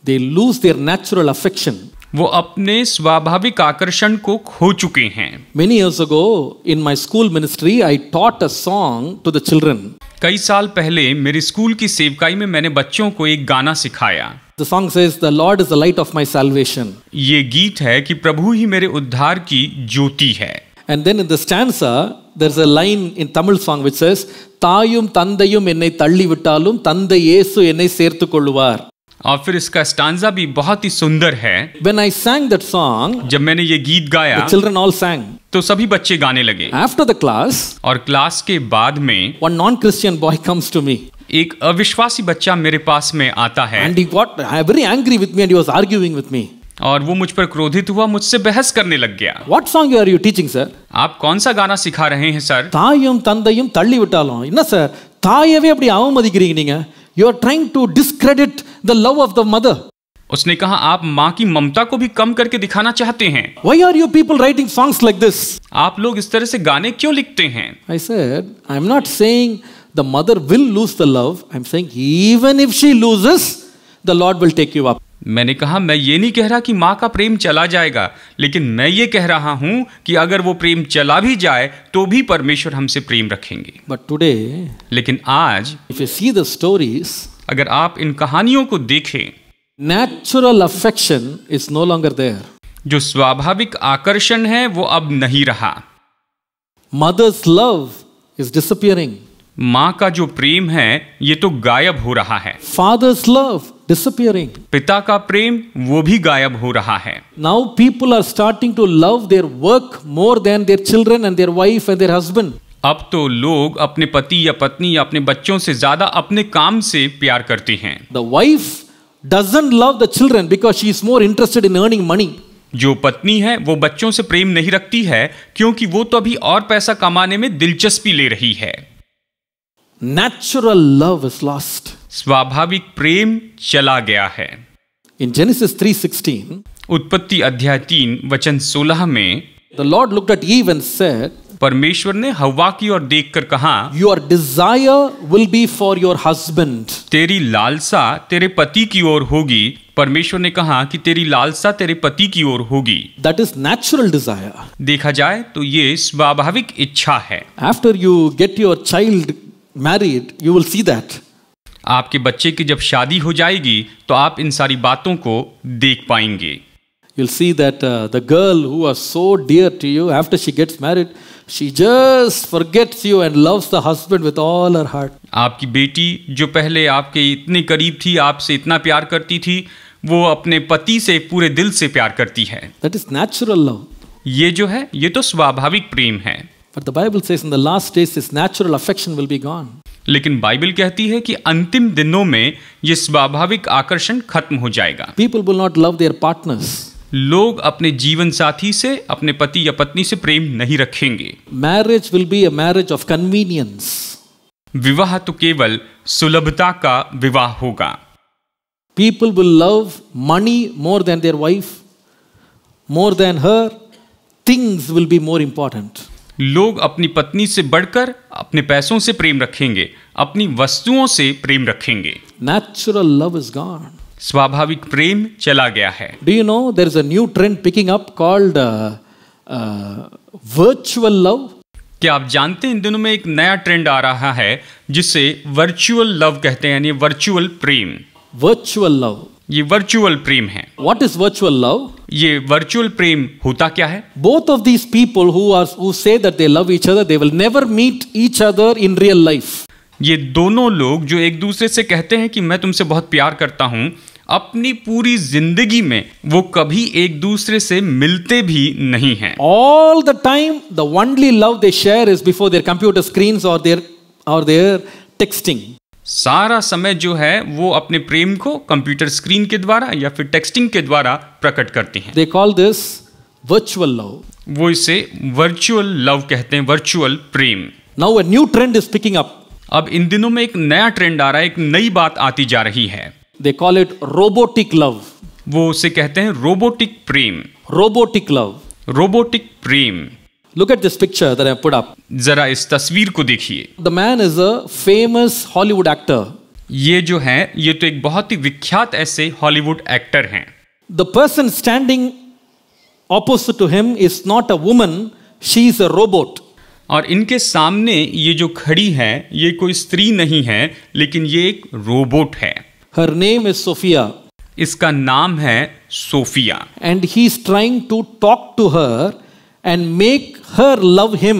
They lose their natural affection. वो अपने स्वाभाविक आकर्षण को खो चुके हैं। Many years ago, in my school ministry, I taught a song to the children. कई साल पहले मेरे स्कूल की सेवकाई में मैंने बच्चों को एक गाना सिखाया। The song says, "The Lord is the light of my salvation." ये गीत है कि प्रभु ही मेरे उद्धार की ज्योति है। And then in the stanza, there's a line in Tamil song which says, "தாயும் தந்தையும் என்னை தள்ளி விட்டாலும் தந்தை இயேசு என்னை சேர்த்துக் கொள்ளுவார்." और फिर इसका स्टांजा भी बहुत ही सुंदर है। When I sang that song, जब मैंने ये गीत गाया, the children all sang. तो सभी बच्चे गाने लगे। After the class, और क्लास के बाद में one non-Christian boy comes to me. एक अविश्वासी बच्चा मेरे पास में आता है। And he got very angry with me and he was arguing with me. और वो मुझ पर क्रोधित हुआ, मुझसे बहस करने लग गया। What song are you teaching, sir? आप कौन सा गाना सिखा रहे हैं सर? தாயும் தந்தையும் தள்ளி விட்டாலும் என்ன சார் தாயவே அப்படி அவமதிக்கிறீங்க நீங்க? You are trying to discredit the love of the mother. उसने कहा आप माँ की ममता को भी कम करके दिखाना चाहते हैं। Why are you people writing songs like this? आप लोग इस तरह से गाने क्यों लिखते हैं? I said, I'm not saying the mother will lose the love. I'm saying even if she loses, the Lord will take you up. मैंने कहा मैं ये नहीं कह रहा कि माँ का प्रेम चला जाएगा, लेकिन मैं ये कह रहा हूं कि अगर वो प्रेम चला भी जाए तो भी परमेश्वर हमसे प्रेम रखेंगे। But today, लेकिन आज if you see the stories, अगर आप इन कहानियों को देखें, natural affection is no longer there. जो स्वाभाविक आकर्षण है वो अब नहीं रहा। Mother's love is disappearing. माँ का जो प्रेम है ये तो गायब हो रहा है। Father's love disappearing. पिता का प्रेम वो भी गायब हो रहा है। Now people are starting to love their work more than their children and their wife and their husband. अब तो लोग अपने पति या पत्नी या अपने बच्चों से ज्यादा अपने काम से प्यार करते हैं। The wife doesn't love the children because she is more interested in earning money. जो पत्नी है वो बच्चों से प्रेम नहीं रखती है क्योंकि वो तो अभी और पैसा कमाने में दिलचस्पी ले रही है। Natural love is lost. स्वाभाविक प्रेम चला गया है। In Genesis 3:16, उत्पत्ति अध्याय 3 वचन 16 में the Lord looked at Eve and said, परमेश्वर ने हव्वा की ओर देखकर कहा, your desire will be for your husband. तेरी लालसा तेरे पति की ओर होगी। परमेश्वर ने कहा कि तेरी लालसा तेरे पति की ओर होगी। That is natural desire. देखा जाए तो ये स्वाभाविक इच्छा है। After you get your child married, you will see that. आपके बच्चे की जब शादी हो जाएगी तो आप इन सारी बातों को देख पाएंगे। You'll see that the girl who was so dear to you, after she gets married, she just forgets you and loves the husband with all her heart. आपकी बेटी जो पहले आपके इतने करीब थी, आपसे इतना प्यार करती थी, वो अपने पति से पूरे दिल से प्यार करती है। That is natural love. ये जो है ये तो स्वाभाविक प्रेम है। But the Bible says in the last days this natural affection will be gone. लेकिन बाइबल कहती है कि अंतिम दिनों में ये स्वाभाविक आकर्षण खत्म हो जाएगा। People will not love their partners. लोग अपने जीवन साथी से, अपने पति या पत्नी से प्रेम नहीं रखेंगे। Marriage will be a marriage of convenience. विवाह तो केवल सुलभता का विवाह होगा। People will love money more than their wife, more than her. Things will be more important. लोग अपनी पत्नी से बढ़कर अपने पैसों से प्रेम रखेंगे, अपनी वस्तुओं से प्रेम रखेंगे। Natural love is gone. स्वाभाविक प्रेम चला गया है। Do you know there is a new trend picking up called virtual love? क्या आप जानते हैं इन दिनों में एक नया ट्रेंड आ रहा है जिसे वर्चुअल लव कहते हैं, यानी वर्चुअल प्रेम। Virtual love. ये वर्चुअल प्रेम है। What is virtual love? ये वर्चुअल प्रेम होता क्या है? Both of these people who say that they love each other, they will never meet each other in real life. ये दोनों लोग जो एक दूसरे से कहते हैं कि मैं तुमसे बहुत प्यार करता हूं, अपनी पूरी जिंदगी में वो कभी एक दूसरे से मिलते भी नहीं हैं। All the time, the only love they share is before their computer screens or their texting. सारा समय जो है वो अपने प्रेम को कंप्यूटर स्क्रीन के द्वारा या फिर टेक्सटिंग के द्वारा प्रकट करते हैं। They call this virtual love. वो इसे वर्चुअल लव कहते हैं, virtual Prem. Now a new trend is picking up. अब इन दिनों में एक नया ट्रेंड आ रहा है, एक नई बात आती जा रही है। They call it robotic love. वो उसे कहते हैं robotic Prem. Robotic love. Robotic Prem. Look at this picture that I put up. जरा इस तस्वीर को देखिए। The man is a famous Hollywood actor. ये जो है ये तो एक बहुत ही विख्यात ऐसे हॉलीवुड एक्टर हैं। The person standing opposite to him is not a woman, she is a robot. और इनके सामने ये जो खड़ी है ये कोई स्त्री नहीं है, लेकिन ये एक रोबोट है। Her name is Sophia. इसका नाम है Sophia. And he is trying to talk to her and make her love him.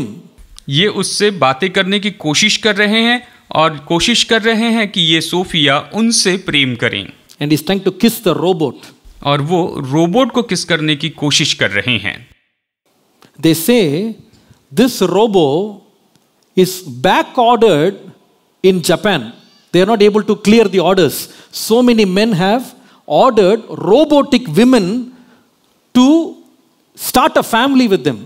ये उससे बातें करने की कोशिश कर रहे हैं और कोशिश कर रहे हैं कि ये सोफिया उनसे प्रेम करें। And he is trying to kiss the robot. और वो रोबोट को किस करने की कोशिश कर रहे हैं। They say this robo is back ordered in Japan. They are not able to clear the orders. So many men have ordered robotic women to start a family with them.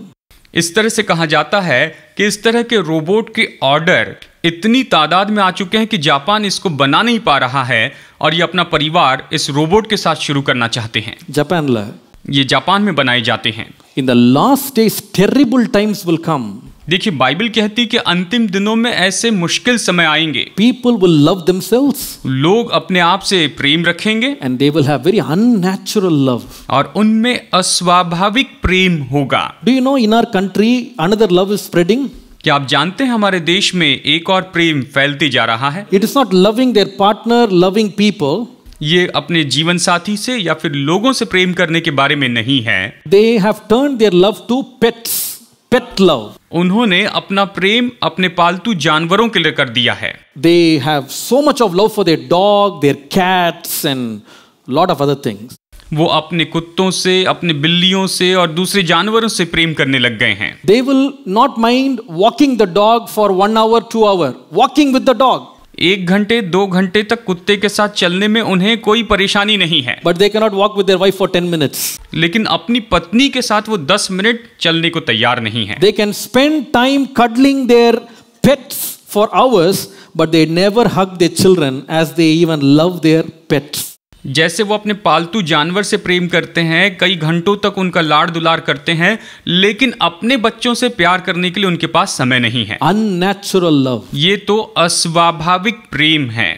इस तरह से कहा जाता है कि इस तरह के रोबोट के ऑर्डर इतनी तादाद में आ चुके हैं कि जापान इसको बना नहीं पा रहा है और ये अपना परिवार इस रोबोट के साथ शुरू करना चाहते हैं। Japan la. ये जापान में बनाए जाते हैं। In the last days, terrible times will come. देखिए बाइबल कहती है कि अंतिम दिनों में ऐसे मुश्किल समय आएंगे। People will love themselves. लोग अपने आप से प्रेम रखेंगे And they will have very unnatural love. और उनमें अस्वाभाविक प्रेम होगा। Do you know in our country another love is spreading? क्या आप जानते हैं हमारे देश में एक और प्रेम फैलते जा रहा है? It is not loving their partner, loving people. ये अपने जीवन साथी से या फिर लोगों से प्रेम करने के बारे में नहीं है। They have turned their love to pets, pet love. उन्होंने अपना प्रेम अपने पालतू जानवरों के लिए कर दिया है। They have so much of love for their dog, their cats and lot of other things. वो अपने कुत्तों से, अपने बिल्लियों से और दूसरे जानवरों से प्रेम करने लग गए हैं। They will not mind walking the dog for 1 hour, 2 hour, walking with the dog. 1 घंटे 2 घंटे तक कुत्ते के साथ चलने में उन्हें कोई परेशानी नहीं है। But they cannot walk with their wife for 10 minutes. लेकिन अपनी पत्नी के साथ वो 10 मिनट चलने को तैयार नहीं है। They can spend time cuddling their pets for hours, but they never hug their children as they even love their pets. जैसे वो अपने पालतू जानवर से प्रेम करते हैं, कई घंटों तक उनका लाड़ दुलार करते हैं, लेकिन अपने बच्चों से प्यार करने के लिए उनके पास समय नहीं है। Unnatural love. ये तो अस्वाभाविक प्रेम है।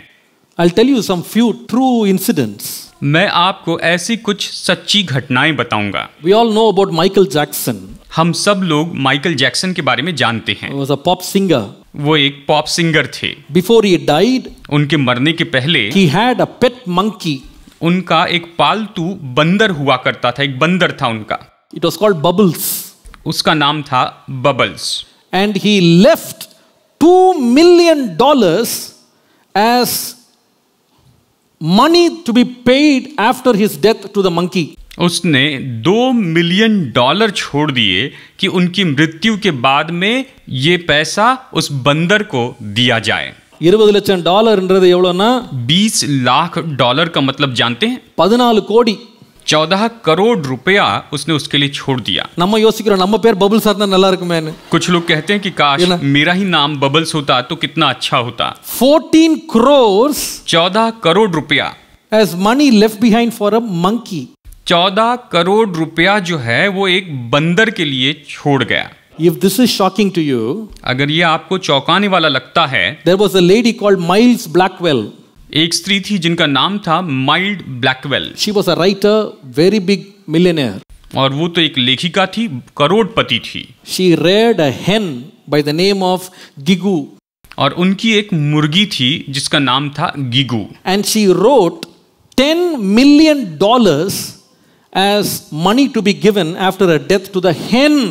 I'll tell you some few true incidents. मैं आपको ऐसी कुछ सच्ची घटनाएं बताऊंगा। We all know about Michael Jackson. हम सब लोग माइकल जैक्सन के बारे में जानते हैं। He was a pop singer. वो एक पॉप सिंगर थे। Before he died, उनके मरने के पहले he had a pet monkey. उनका एक पालतू बंदर हुआ करता था, एक बंदर था उनका। It was called Bubbles. उसका नाम था bubbles. And he left $2 million as money to be paid after his death to the monkey. उसने $2 मिलियन छोड़ दिए कि उनकी मृत्यु के बाद में ये पैसा उस बंदर को दिया जाए। $20 லட்சம் எவ்வளோன்னா 20 लाख डॉलर का मतलब जानते हैं? 14 கோடி। 14 करोड़ रुपया उसने उसके लिए छोड़ दिया। நம்ம யோசிக்கிறோம் நம்ம பேர் பபிள்ஸ் இருந்தா நல்லா இருக்குமேன்னு। कुछ लोग कहते हैं कि काश मेरा ही नाम बबल्स होता तो कितना अच्छा होता। 14 crores 14 करोड़ रुपया as money left behind for a monkey. 14 crore रुपया जो है वो एक बंदर के लिए छोड़ गया। If this is shocking to you, अगर ये आपको चौंकाने वाला लगता है, there was a lady called Miles Blackwell. एक स्त्री थी जिनका नाम था mild Blackwell. She was a writer, very big millionaire. और वो तो एक लेखिका थी, करोड़पति थी। She reared a hen by the name of Gigu. और उनकी एक मुर्गी थी जिसका नाम था गिगू। And she wrote $10 million as money to be given after a death to the hen.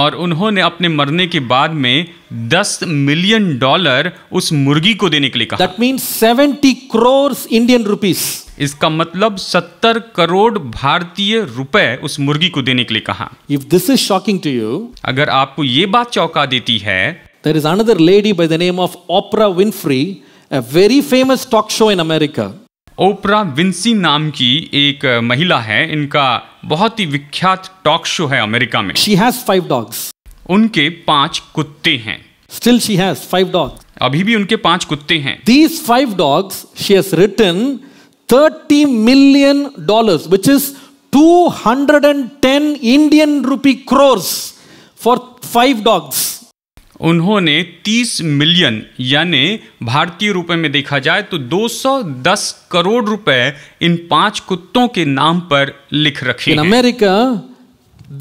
और उन्होंने अपने मरने के बाद में $10 मिलियन उस मुर्गी को देने के लिए कहा। That means 70 crores Indian rupees. इसका मतलब 70 करोड़ भारतीय रुपए उस मुर्गी को देने के लिए कहा। If this is shocking to you, अगर आपको ये बात चौंका देती है, there is another lady by the name of Oprah Winfrey, a very famous talk show in America. Oprah विंसी नाम की एक महिला है, इनका बहुत ही विख्यात टॉक शो है अमेरिका में। She has 5 dogs. उनके 5 कुत्ते हैं। Still she has 5 dogs. अभी भी उनके 5 कुत्ते हैं। These 5 dogs, she has written $30 million, which is 210 Indian rupee crores for 5 dogs. उन्होंने 30 मिलियन यानी भारतीय रुपए में देखा जाए तो 210 करोड़ रुपए इन 5 कुत्तों के नाम पर लिख रखे हैं। In America,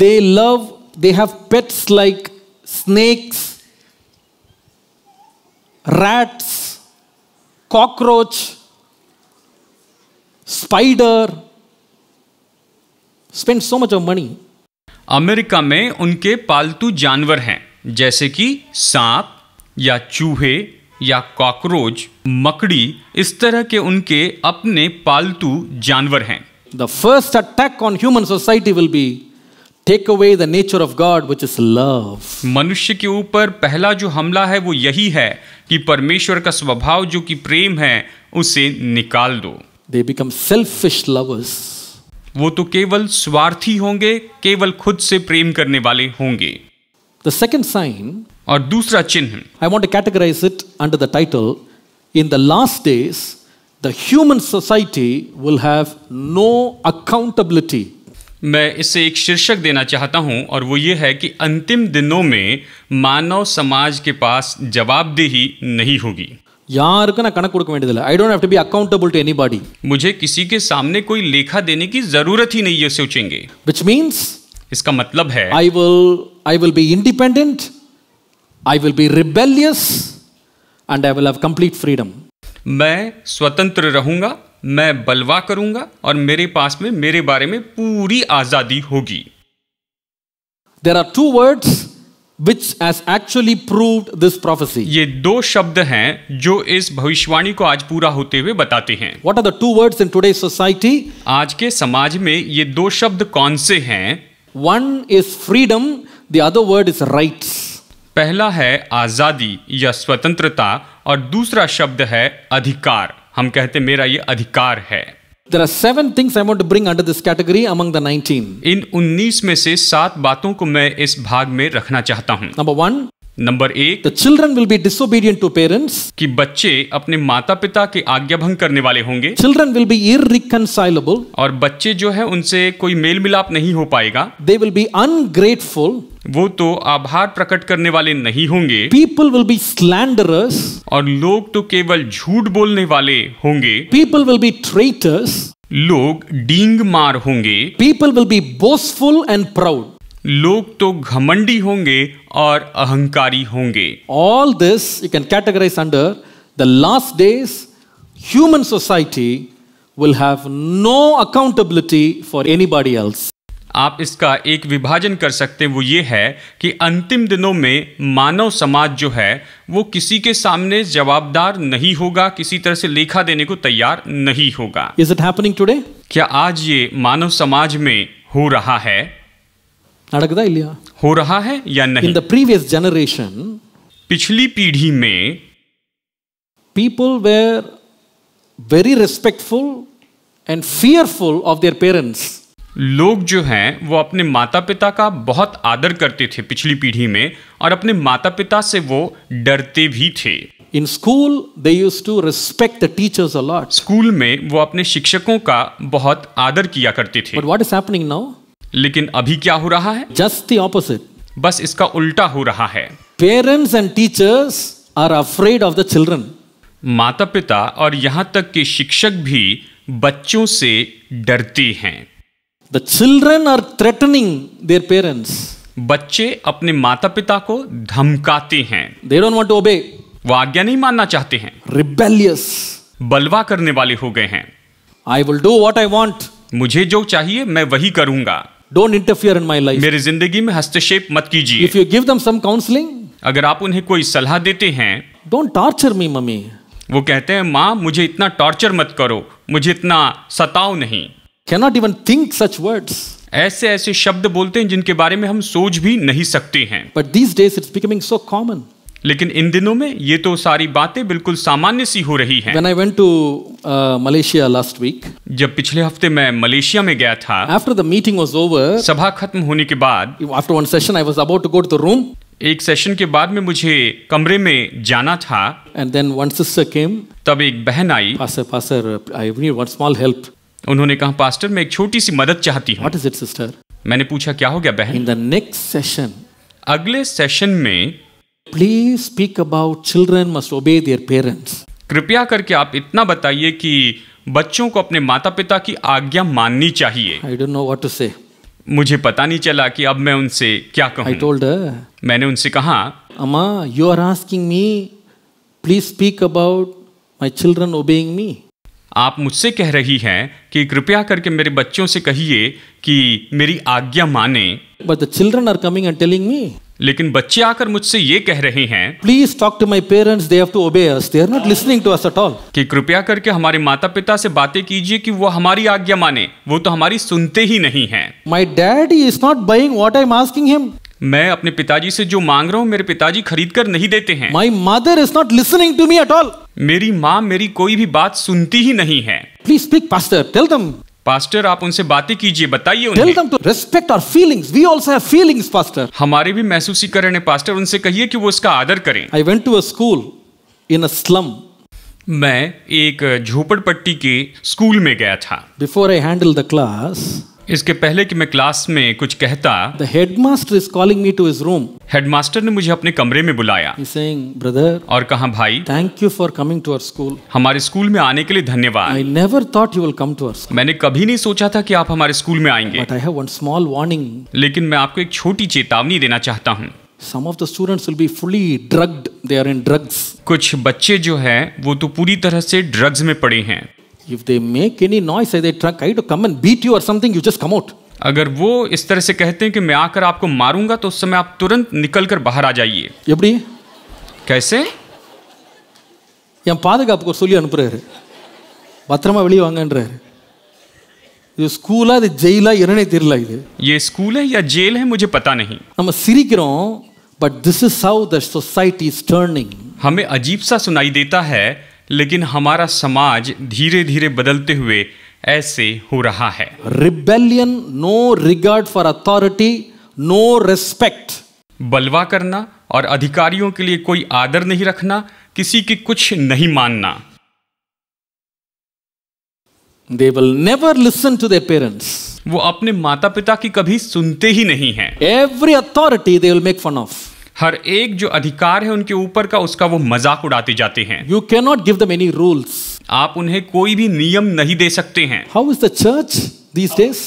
they have pets like snakes, rats, cockroach, spider, spend so much of money. America में उनके पालतू जानवर हैं, जैसे कि सांप या चूहे या कॉकरोच, मकड़ी, इस तरह के उनके अपने पालतू जानवर हैं। The first attack on human society will be take away the nature of God, which is love. मनुष्य के ऊपर पहला जो हमला है वो यही है कि परमेश्वर का स्वभाव जो कि प्रेम है उसे निकाल दो। They become selfish lovers. वो तो केवल स्वार्थी होंगे, केवल खुद से प्रेम करने वाले होंगे। The second sign, और दूसरा चिन्ह, I want to categorize it under the title, in the last days, the human society will have no accountability. मैं इसे एक शीर्षक देना चाहता हूं और वो ये है कि अंतिम दिनों में मानव समाज के पास जवाबदेही नहीं होगी। யாருக்கும் நான் கணக்கு கொடுக்க வேண்டியதில்லை. I don't have to be accountable to anybody. मुझे किसी के सामने कोई लेखा देने की जरूरत ही नहीं, ये सोचेंगे। Which means इसका मतलब है I will be independent, I will be rebellious, and I will have complete freedom. मैं स्वतंत्र रहूंगा, मैं बलवा करूंगा और मेरे पास में मेरे बारे में पूरी आजादी होगी। There are two words which has actually proved this prophecy. ये दो शब्द हैं जो इस भविष्यवाणी को आज पूरा होते हुए बताते हैं। What are the two words in today's society? आज के समाज में ये दो शब्द कौन से हैं? One is freedom, the other word is rights. पहला है आजादी या स्वतंत्रता और दूसरा शब्द है अधिकार। हम कहते मेरा ये अधिकार है। There are 7 things I want to bring under this category among the 19. इन 19 में से 7 बातों को मैं इस भाग में रखना चाहता हूं। Number 1, number 1, the children will be disobedient to parents. कि बच्चे अपने माता पिता के आज्ञा भंग करने वाले होंगे। Children will be irreconcilable. और बच्चे जो है उनसे कोई मेल मिलाप नहीं हो पाएगा। They will be ungrateful. वो तो आभार प्रकट करने वाले नहीं होंगे। People will be slanderous. और लोग तो केवल झूठ बोलने वाले होंगे। People will be traitors. लोग डींग मार होंगे। People will be boastful and proud. लोग तो घमंडी होंगे और अहंकारी होंगे। All this you can categorize under the last days. Human society will have no accountability for anybody else. आप इसका एक विभाजन कर सकते हैं, वो ये है कि अंतिम दिनों में मानव समाज जो है वो किसी के सामने जवाबदार नहीं होगा, किसी तरह से लेखा देने को तैयार नहीं होगा। Is it happening today? क्या आज ये मानव समाज में हो रहा है? நடக்குதா இல்லையா? हो रहा है या नहीं? In the previous generation, पिछली पीढ़ी में people were very respectful and fearful of their parents. लोग जो हैं वो अपने माता पिता का बहुत आदर करते थे पिछली पीढ़ी में, और अपने माता पिता से वो डरते भी थे। In school, they used to respect the teachers a lot. School में वो अपने शिक्षकों का बहुत आदर किया करते थे। But what is happening now? लेकिन अभी क्या हो रहा है? Just the opposite. बस इसका उल्टा हो रहा है। Parents and teachers are afraid of the children. माता पिता और यहाँ तक कि शिक्षक भी बच्चों से डरते हैं। The children are threatening their parents. बच्चे अपने माता पिता को धमकाते हैं। They don't want to obey. वो आज्ञा नहीं मानना चाहते हैं। Rebellious. बलवा करने वाले हो गए हैं। I will do what I want. मुझे जो चाहिए मैं वही करूंगा। Don't interfere in my life. मेरी जिंदगी में हस्तक्षेप मत कीजिए। If you give them some counseling, अगर आप उन्हें कोई सलाह देते हैं, don't torture me, mummy. वो कहते हैं माँ मुझे इतना टॉर्चर मत करो, मुझे इतना सताओ नहीं। Cannot even think such words. ऐसे ऐसे शब्द बोलते हैं जिनके बारे में हम सोच भी नहीं सकते हैं। But these days it's becoming so common. लेकिन इन दिनों में ये तो सारी बातें बिल्कुल सामान्य सी हो रही हैं। When I went to Malaysia last week, जब पिछले हफ्ते मैं मलेशिया में गया था, after the meeting was over, सभा खत्म होने के बाद, after one session, I was about to go to the room, एक सेशन के बाद में मुझे कमरे में जाना था, and then one sister came. तब एक बहन आई। Pastor, I need one small help. उन्होंने कहा पास्टर मैं एक छोटी सी मदद चाहती हूँ। What is it, sister? मैंने पूछा क्या हो गया बहन? In the next session, अगले सेशन में please speak about children must obey their parents. कृपया करके आप इतना बताइए कि बच्चों को अपने माता पिता की आज्ञा माननी चाहिए। I don't know what to say. मुझे पता नहीं चला कि अब मैं उनसे क्या कहूँ। I told her, मैंने उनसे कहा Amma, you are asking me, please speak about my children obeying me. आप मुझसे कह रही हैं कि कृपया करके मेरे बच्चों से कहिए कि मेरी आज्ञा माने। But the children are coming and telling me, लेकिन बच्चे आकर मुझसे ये कह रहे हैं please talk to my parents, they have to obey us. They are not listening to us at all. कि कृपया करके हमारे माता पिता से बातें कीजिए कि वो हमारी आज्ञा माने, वो तो हमारी सुनते ही नहीं हैं। My daddy is not buying what I am asking him. मैं अपने पिताजी से जो मांग रहा हूँ मेरे पिताजी खरीद कर नहीं देते हैं। My mother is not listening to me at all. मेरी माँ मेरी कोई भी बात सुनती ही नहीं है। Please speak, pastor. Tell them. Pastor आप उनसे बातें कीजिए, बताइए Tell उन्हें। them to respect our feelings. We also have feelings, pastor. हमारे भी महसूसीकरण है पास्टर, उनसे कहिए कि वो इसका आदर करें। I went to a school in a slum. मैं एक झोपड़पट्टी के स्कूल में गया था। Before I handled the class, इसके पहले कि मैं क्लास में कुछ कहता, the headmaster is calling me to his room. Headmaster ने मुझे अपने कमरे में बुलाया He's saying, brother, और कहा भाई thank you for coming to our school. हमारे स्कूल में आने के लिए धन्यवाद। I never thought you will come to our school. मैंने कभी नहीं सोचा था कि आप हमारे स्कूल में आएंगे, But I have one small warning. लेकिन मैं आपको एक छोटी चेतावनी देना चाहता हूँ। Some of the students will be fully drugged. They are in drugs. कुछ बच्चे जो हैं वो तो पूरी तरह से ड्रग्स में पड़े हैं। If they make any noise, they try to come and beat you or something, you just come out. अगर वो इस तरह से कहते हैं कि मैं आकर आपको मारूंगा, तो उस समय आप तुरंत निकलकर बाहर आ जाइए। எப்படி? कैसे? என் பாதுகாப்புக்கு சொல்லி அனுப்புறாரு, பத்திரமா வெளியே வாங்கன்றாரு। இது ஸ்கூலா, இது ஜெயிலா, என்னன்னே தெரியல। ये स्कूल है या जेल है, मुझे पता नहीं। நம்ம சிரிக்கிறோம், but this is how the society is turning. हमें अजीब सा सुनाई देता है, लेकिन हमारा समाज धीरे धीरे बदलते हुए ऐसे हो रहा है। Rebellion, no regard for authority, no respect. बलवा करना और अधिकारियों के लिए कोई आदर नहीं रखना, किसी की कुछ नहीं मानना। They will never listen to their parents. वो अपने माता पिता की कभी सुनते ही नहीं हैं। Every authority they will make fun of. हर एक जो अधिकार है उनके ऊपर का, उसका वो मजाक उड़ाते जाते हैं। You cannot give them any rules. आप उन्हें कोई भी नियम नहीं दे सकते हैं। How is the church these days?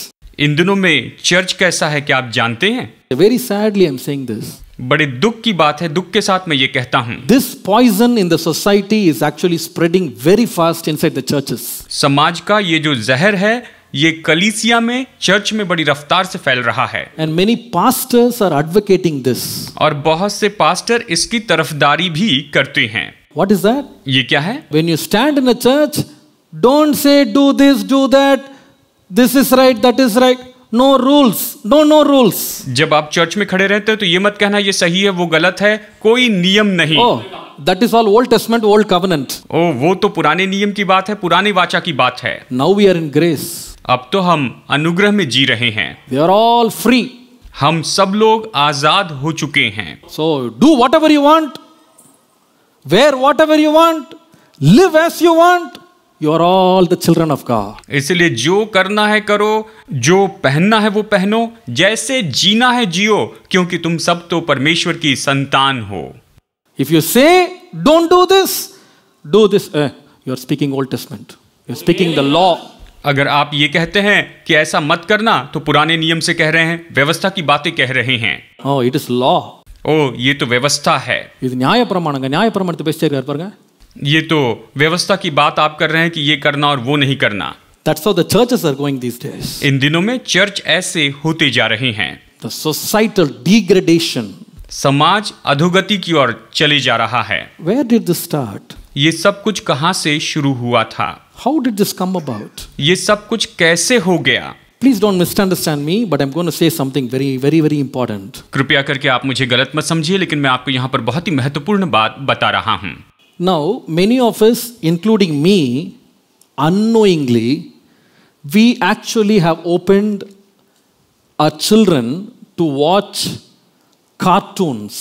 इन दिनों में चर्च कैसा है, क्या आप जानते हैं? Very sadly I'm saying this. बड़े दुख की बात है, दुख के साथ मैं ये कहता हूं। This poison in the society is actually spreading very fast inside the churches. समाज का ये जो जहर है, ये कलीसिया में, चर्च में बड़ी रफ्तार से फैल रहा है। And many pastors are advocating this. और बहुत से पास्टर इसकी तरफदारी भी करते हैं। What is that? ये क्या है? When you stand in a church, don't say do this, do that, this is right, that is right. No rules, no rules. जब आप चर्च में खड़े रहते हो तो ये मत कहना ये सही है, वो गलत है, कोई नियम नहीं। Oh, that is all Old Testament, Old Covenant. ओ, वो तो पुराने नियम की बात है, पुरानी वाचा की बात है। Now we are in grace. अब तो हम अनुग्रह में जी रहे हैं। We are all free. हम सब लोग आजाद हो चुके हैं। So do whatever you want, wear whatever you want, live as you want. You are all the children of God. इसलिए जो करना है करो, जो पहनना है वो पहनो, जैसे जीना है जियो, क्योंकि तुम सब तो परमेश्वर की संतान हो। If you say don't do this, you are speaking Old Testament. You are speaking the law. अगर आप ये कहते हैं कि ऐसा मत करना, तो पुराने नियम से कह रहे हैं, व्यवस्था की बातें कह रहे हैं। Oh, it is law. ओ, ये तो व्यवस्था है। இது நியாய பிரமாணங்க, நியாய பிரமாணத்தை பேசிட்டே இருப்பாருங்க। ये तो व्यवस्था की बात आप कर रहे हैं कि ये करना और वो नहीं करना। That's how the churches are going these days. इन दिनों में चर्च ऐसे होते जा रहे हैं। The societal degradation. समाज अधोगति की ओर चले जा रहा है। Where did this start? ये सब कुछ कहां से शुरू हुआ था? How did this come about? ये सब कुछ कैसे हो गया? Please don't misunderstand me, but I'm going to say something very, very, very important. कृपया करके आप मुझे गलत मत समझिए, लेकिन मैं आपको यहाँ पर बहुत ही महत्वपूर्ण बात बता रहा हूँ। Now, many of us, including me, unknowingly, we actually have opened our children to watch cartoons.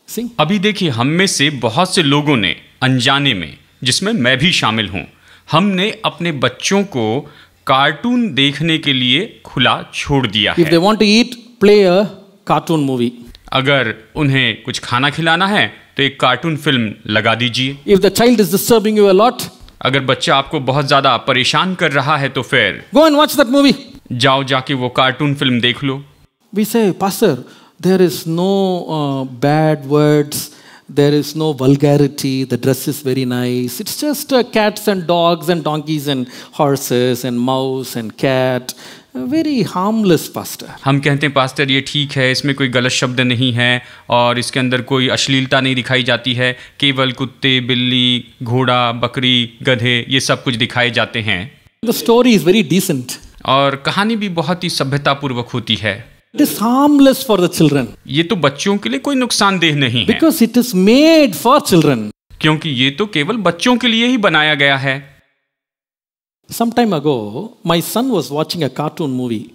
See? अभी देखिए, हम में से बहुत से लोगों ने अनजाने में, जिसमें मैं भी शामिल हूँ, हमने अपने बच्चों को कार्टून देखने के लिए खुला छोड़ दिया है। If they want to eat, play a cartoon movie. अगर उन्हें कुछ खाना खिलाना है तो एक कार्टून फिल्म लगा दीजिए। If the child is disturbing you a lot, अगर बच्चा आपको बहुत ज्यादा परेशान कर रहा है तो फिर go and watch that movie. जाओ, जाके वो कार्टून फिल्म देख लो। We say, Pastor, there is no bad words, there is no vulgarity, the dress is very nice. It's just cats and dogs and donkeys and horses and mouse and cat. Very harmless, Pastor. हम कहते हैं pastor ये ठीक है, इसमें कोई गलत शब्द नहीं है और इसके अंदर कोई अश्लीलता नहीं दिखाई जाती है, केवल कुत्ते, बिल्ली, घोड़ा, बकरी, गधे, ये सब कुछ दिखाए जाते हैं। The story is very decent. और कहानी भी बहुत ही सभ्यतापूर्वक होती है। It is harmless for the children. ये तो बच्चों के लिए कोई नुकसानदेह नहीं है, Because it is made for children. क्योंकि ये तो केवल बच्चों के लिए ही बनाया गया है। Some time ago, my son was watching a cartoon movie.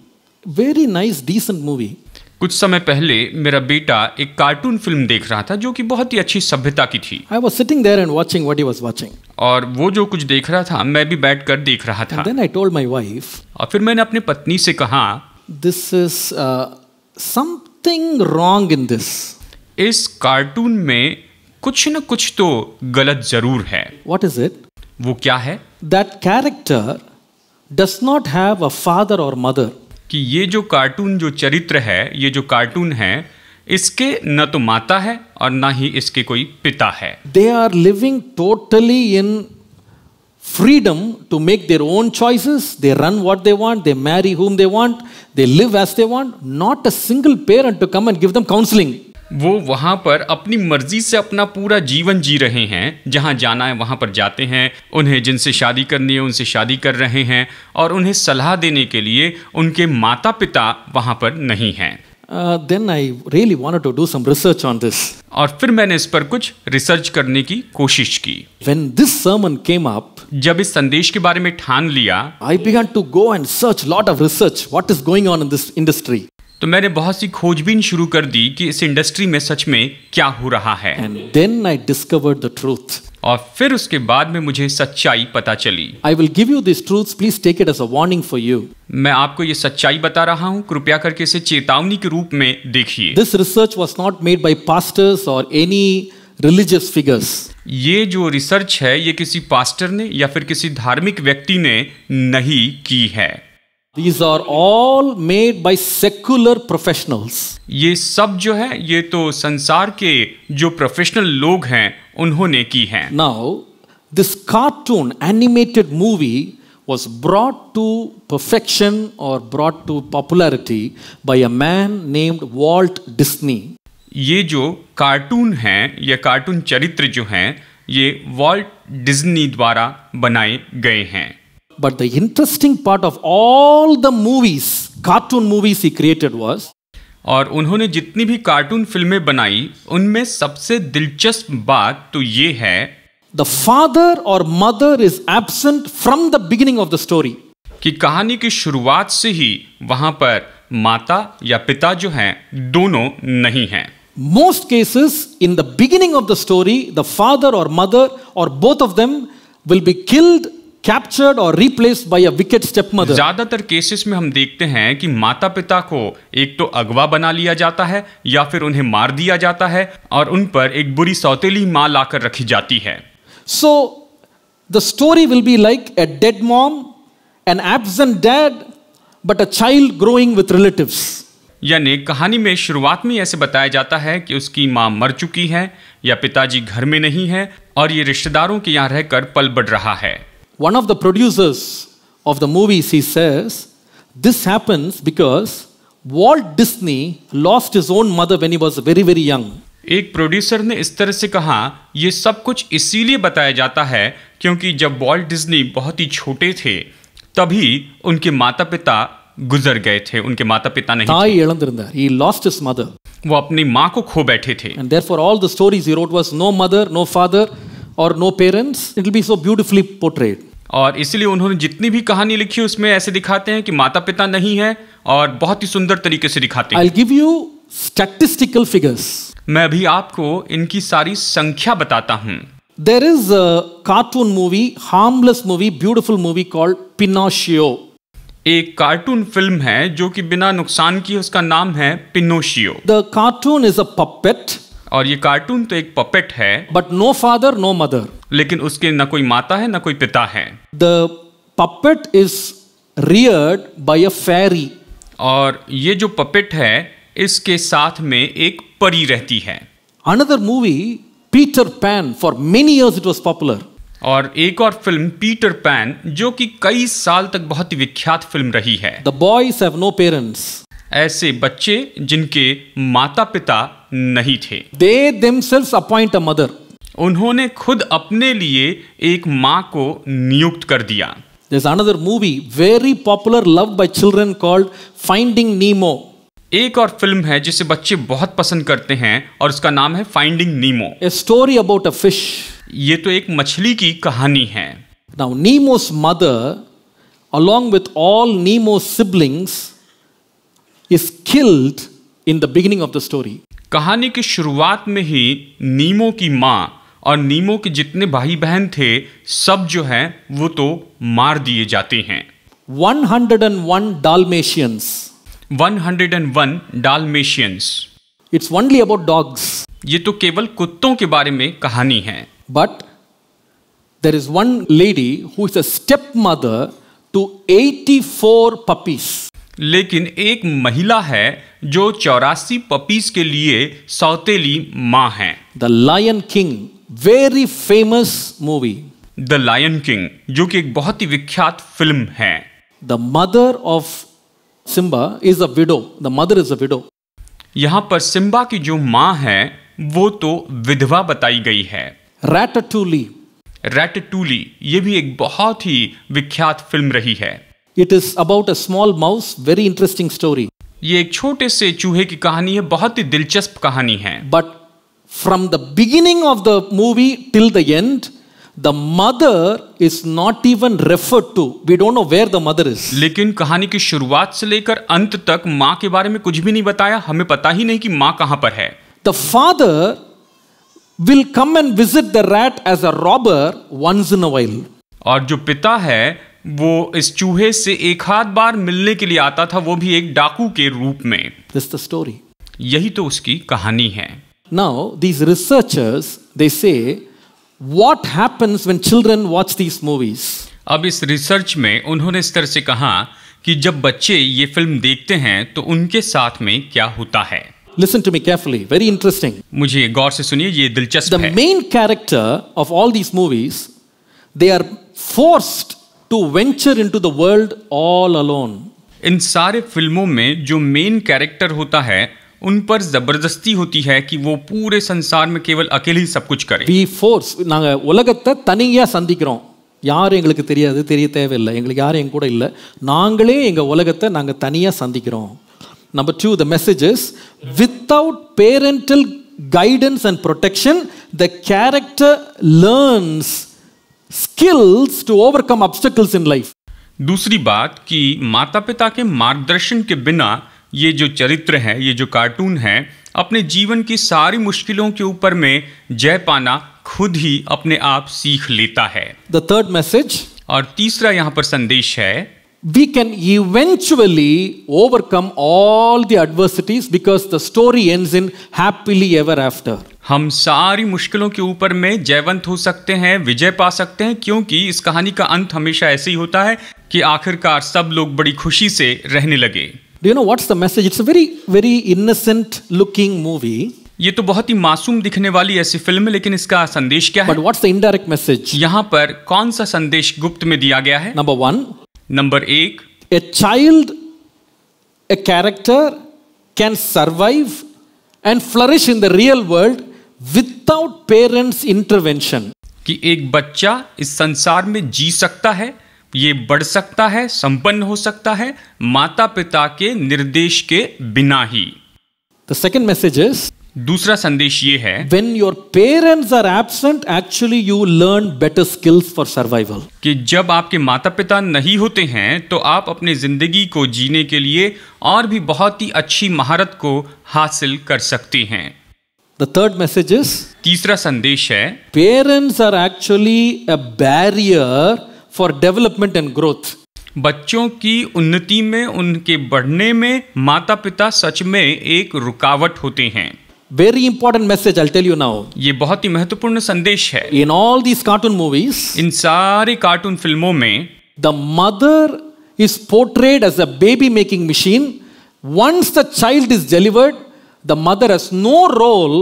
Very nice, decent movie. कुछ समय पहले मेरा बेटा एक कार्टून फिल्म देख रहा था जो कि बहुत ही अच्छी सभ्यता की थी। I was sitting there and watching what he was watching. और वो जो कुछ देख रहा था मैं भी बैठकर देख रहा था। And then I told my wife, और फिर मैंने अपनी पत्नी से कहा, this is something wrong in this. इस कार्टून में कुछ न कुछ तो गलत जरूर है। What is it? वो क्या है? That character does not have a father or mother. कि ये जो कार्टून जो चरित्र है, ये जो कार्टून है, इसके न तो माता है और ना ही इसके कोई पिता है। They are living totally in freedom to make their own choices. They run what they want, they marry whom they want, they live as they want. Not a single parent to come and give them counseling. वो वहाँ पर अपनी मर्जी से अपना पूरा जीवन जी रहे हैं, जहाँ जाना है वहाँ पर जाते हैं, उन्हें जिनसे शादी करनी है उनसे शादी कर रहे हैं, और उन्हें सलाह देने के लिए उनके माता पिता वहाँ पर नहीं हैं। Then I really wanted to do some research on this. और फिर मैंने इस पर कुछ रिसर्च करने की कोशिश की। When this sermon came up, जब इस संदेश के बारे में ठान लिया, I began to go and search lot of research. What is going on in this industry? तो मैंने बहुत सी खोजबीन शुरू कर दी कि इस इंडस्ट्री में सच में क्या हो रहा है। And then I discovered the truth. और फिर उसके बाद में मुझे सच्चाई पता चली। I will give you these truths. Please take it as a warning for you. मैं आपको ये सच्चाई बता रहा हूँ, कृपया करके इसे चेतावनी के रूप में देखिए। This research was not made by pastors or any religious figures. ये जो रिसर्च है ये किसी पास्टर ने या फिर किसी धार्मिक व्यक्ति ने नहीं की है। These are all made by secular professionals. ये सब जो है ये तो संसार के जो प्रोफेशनल लोग हैं उन्होंने की है। Now, this cartoon animated movie was brought to perfection or brought to popularity by a man named Walt Disney. ये जो कार्टून हैं या कार्टून चरित्र जो हैं ये वॉल्ट डिज्नी द्वारा बनाए गए हैं। But the interesting part of all the movies, cartoon movies he created was, और उन्होंने जितनी भी कार्टून फिल्में बनाई उनमें सबसे दिलचस्प बात तो ये है, the father or mother is absent from the beginning of the story. कि कहानी की शुरुआत से ही वहां पर माता या पिता जो हैं दोनों नहीं हैं। Most cases, in the beginning of the story, the father or mother or both of them will be killed, captured or replaced by a wicked stepmother. ज्यादातर केसेस में हम देखते हैं कि माता पिता को एक तो अगवा बना लिया जाता है या फिर उन्हें मार दिया जाता है और उन पर एक बुरी सौतेली माँ लाकर रखी जाती है। So the story will be like a dead mom, an absent dad, but a child growing with relatives. यानी कहानी में शुरुआत में ऐसे बताया जाता है कि उसकी माँ मर चुकी है या पिताजी घर में नहीं है और ये रिश्तेदारों के यहाँ रहकर पल बढ़ रहा है। One of the producers of the movies, he says, this happens because Walt Disney lost his own mother when he was very, very young. एक प्रोड्यूसर ने इस तरह से कहा, ये सब कुछ इसीलिए बताया जाता है क्योंकि जब वॉल्ट डिज्नी बहुत ही छोटे थे तभी उनके माता पिता गुजर गए थे, उनके माता पिता नहीं தாய் थे। இழந்திருந்தார். He lost his mother. वो अपनी माँ को खो बैठे थे And therefore all the stories he wrote was no mother, no father or no parents. It will be so beautifully portrayed. और इसलिए उन्होंने जितनी भी कहानी लिखी उसमें ऐसे दिखाते हैं कि माता पिता नहीं है और बहुत ही सुंदर तरीके से दिखाते हैं। I'll give you statistical figures. मैं भी आपको इनकी सारी संख्या बताता हूँ। There is a cartoon movie, harmless movie, beautiful movie called Pinocchio. एक कार्टून फिल्म है जो कि बिना नुकसान किए उसका नाम है पिनोशियो। The cartoon is a puppet, और ये कार्टून तो एक पपेट है but no father, no mother. लेकिन उसके न कोई माता है न कोई पिता है। The puppet is reared by a fairy. और ये जो पपेट है इसके साथ में एक परी रहती है। Another movie, Peter Pan, for many years it was popular. और एक और फिल्म पीटर पैन जो कि कई साल तक बहुत ही विख्यात फिल्म रही है। The boys have no parents. ऐसे बच्चे जिनके माता पिता नहीं थे, They themselves appoint a mother. उन्होंने खुद अपने लिए एक माँ को नियुक्त कर दिया। There's another movie, very popular, loved by children, called Finding Nemo. एक और फिल्म है जिसे बच्चे बहुत पसंद करते हैं और उसका नाम है finding Nemo. A story about a fish. ये तो एक मछली की कहानी है। Now Nemo's mother, along with all Nemo's siblings, is killed in the beginning of the story. कहानी की शुरुआत में ही नीमो की माँ और नीमो के जितने भाई बहन थे सब जो हैं वो तो मार दिए जाते हैं। 101 Dalmatians. 101 डाल्मेशियंस। It's only about dogs. ये तो केवल कुत्तों के बारे में कहानी है। But there is one lady who is a stepmother to 84 puppies. लेकिन एक महिला है जो 84 पपीज के लिए सौतेली माँ है। The Lion King, very famous movie. The lion king, जो कि एक बहुत ही विख्यात फिल्म है। The mother of Simba is a widow. The mother is a widow. यहाँ पर सिम्बा की जो माँ है वो तो विधवा बताई गई है। Ratatouille. रैटटूली, ये भी एक बहुत ही विख्यात फिल्म रही है। It is about a small mouse. Very interesting story. ये एक छोटे से चूहे की कहानी है, बहुत ही दिलचस्प कहानी है। But from the beginning of the movie till the end, the mother is not even referred to. We don't know where the mother is. लेकिन कहानी की शुरुआत से लेकर अंत तक माँ के बारे में कुछ भी नहीं बताया, हमें पता ही नहीं कि माँ कहाँ पर है। The father will come and visit the rat as a robber once in a while. और जो पिता है वो इस चूहे से एक आध बार मिलने के लिए आता था, वो भी एक डाकू के रूप में। This is the story. यही तो उसकी कहानी है। Now, these researchers, they say, what happens when children watch these movies? अब इस रिसर्च में उन्होंने इस तरह से कहा कि जब बच्चे ये फिल्म देखते हैं तो उनके साथ में क्या होता है। Listen to me carefully. Very interesting. मुझे गौर से सुनिए, ये दिलचस्प The है। main character of all these movies, they are forced to venture into the world all alone. इन सारे फिल्मों में जो मेन कैरेक्टर होता है उन पर जबरदस्ती होती है कि वो पूरे संसार में केवल अकेले ही सब कुछ करें। We force. நாங்க உலகத்தை தனியா சந்திக்கிறோம். யாரும் எங்களுக்கு தெரியாது, தெரிய தேவையில்லை. எங்களுக்கு யாரும் எங்க கூட இல்லை. நாங்களே எங்க உலகத்தை நாங்க தனியா சந்திக்கிறோம். Number 2, the message is, without parental guidance and protection, the character learns skills to overcome obstacles in life. दूसरी बात कि माता पिता के मार्गदर्शन के बिना ये जो चरित्र है, ये जो कार्टून है, अपने जीवन की सारी मुश्किलों के ऊपर में जय पाना खुद ही अपने आप सीख लेता है। The third message, और तीसरा यहाँ पर संदेश है, we can eventually overcome all the adversities because the story ends in happily ever after. हम सारी मुश्किलों के ऊपर में जयवंत हो सकते हैं, विजय पा सकते हैं, क्योंकि इस कहानी का अंत हमेशा ऐसे ही होता है कि आखिरकार सब लोग बड़ी खुशी से रहने लगे। Do you know what's the message? It's a very innocent looking movie. ये तो बहुत ही मासूम दिखने वाली ऐसी फिल्म है, लेकिन इसका संदेश क्या है? But what's the indirect message? यहाँ पर कौन सा संदेश गुप्त में दिया गया है? Number 1, number 1, a child, a character can survive and flourish in the real world without parents' intervention. कि एक बच्चा इस संसार में जी सकता है, ये बढ़ सकता है, संपन्न हो सकता है माता पिता के निर्देश के बिना ही। The second message is, दूसरा संदेश ये है when your parents are absent, actually you learn better skills for survival. कि जब आपके माता पिता नहीं होते हैं तो आप अपनी जिंदगी को जीने के लिए और भी बहुत ही अच्छी महारत को हासिल कर सकते हैं। The third message is, तीसरा संदेश है parents are actually a barrier for development and growth. बच्चों की उन्नति में, उनके बढ़ने में माता पिता सच में एक रुकावट होते हैं। Very important message, I'll tell you now. ये बहुत ही महत्वपूर्ण संदेश है। In all these cartoon movies, इन सारे कार्टून फिल्मों में the mother is portrayed as a baby making machine. Once the child is delivered, the mother has no role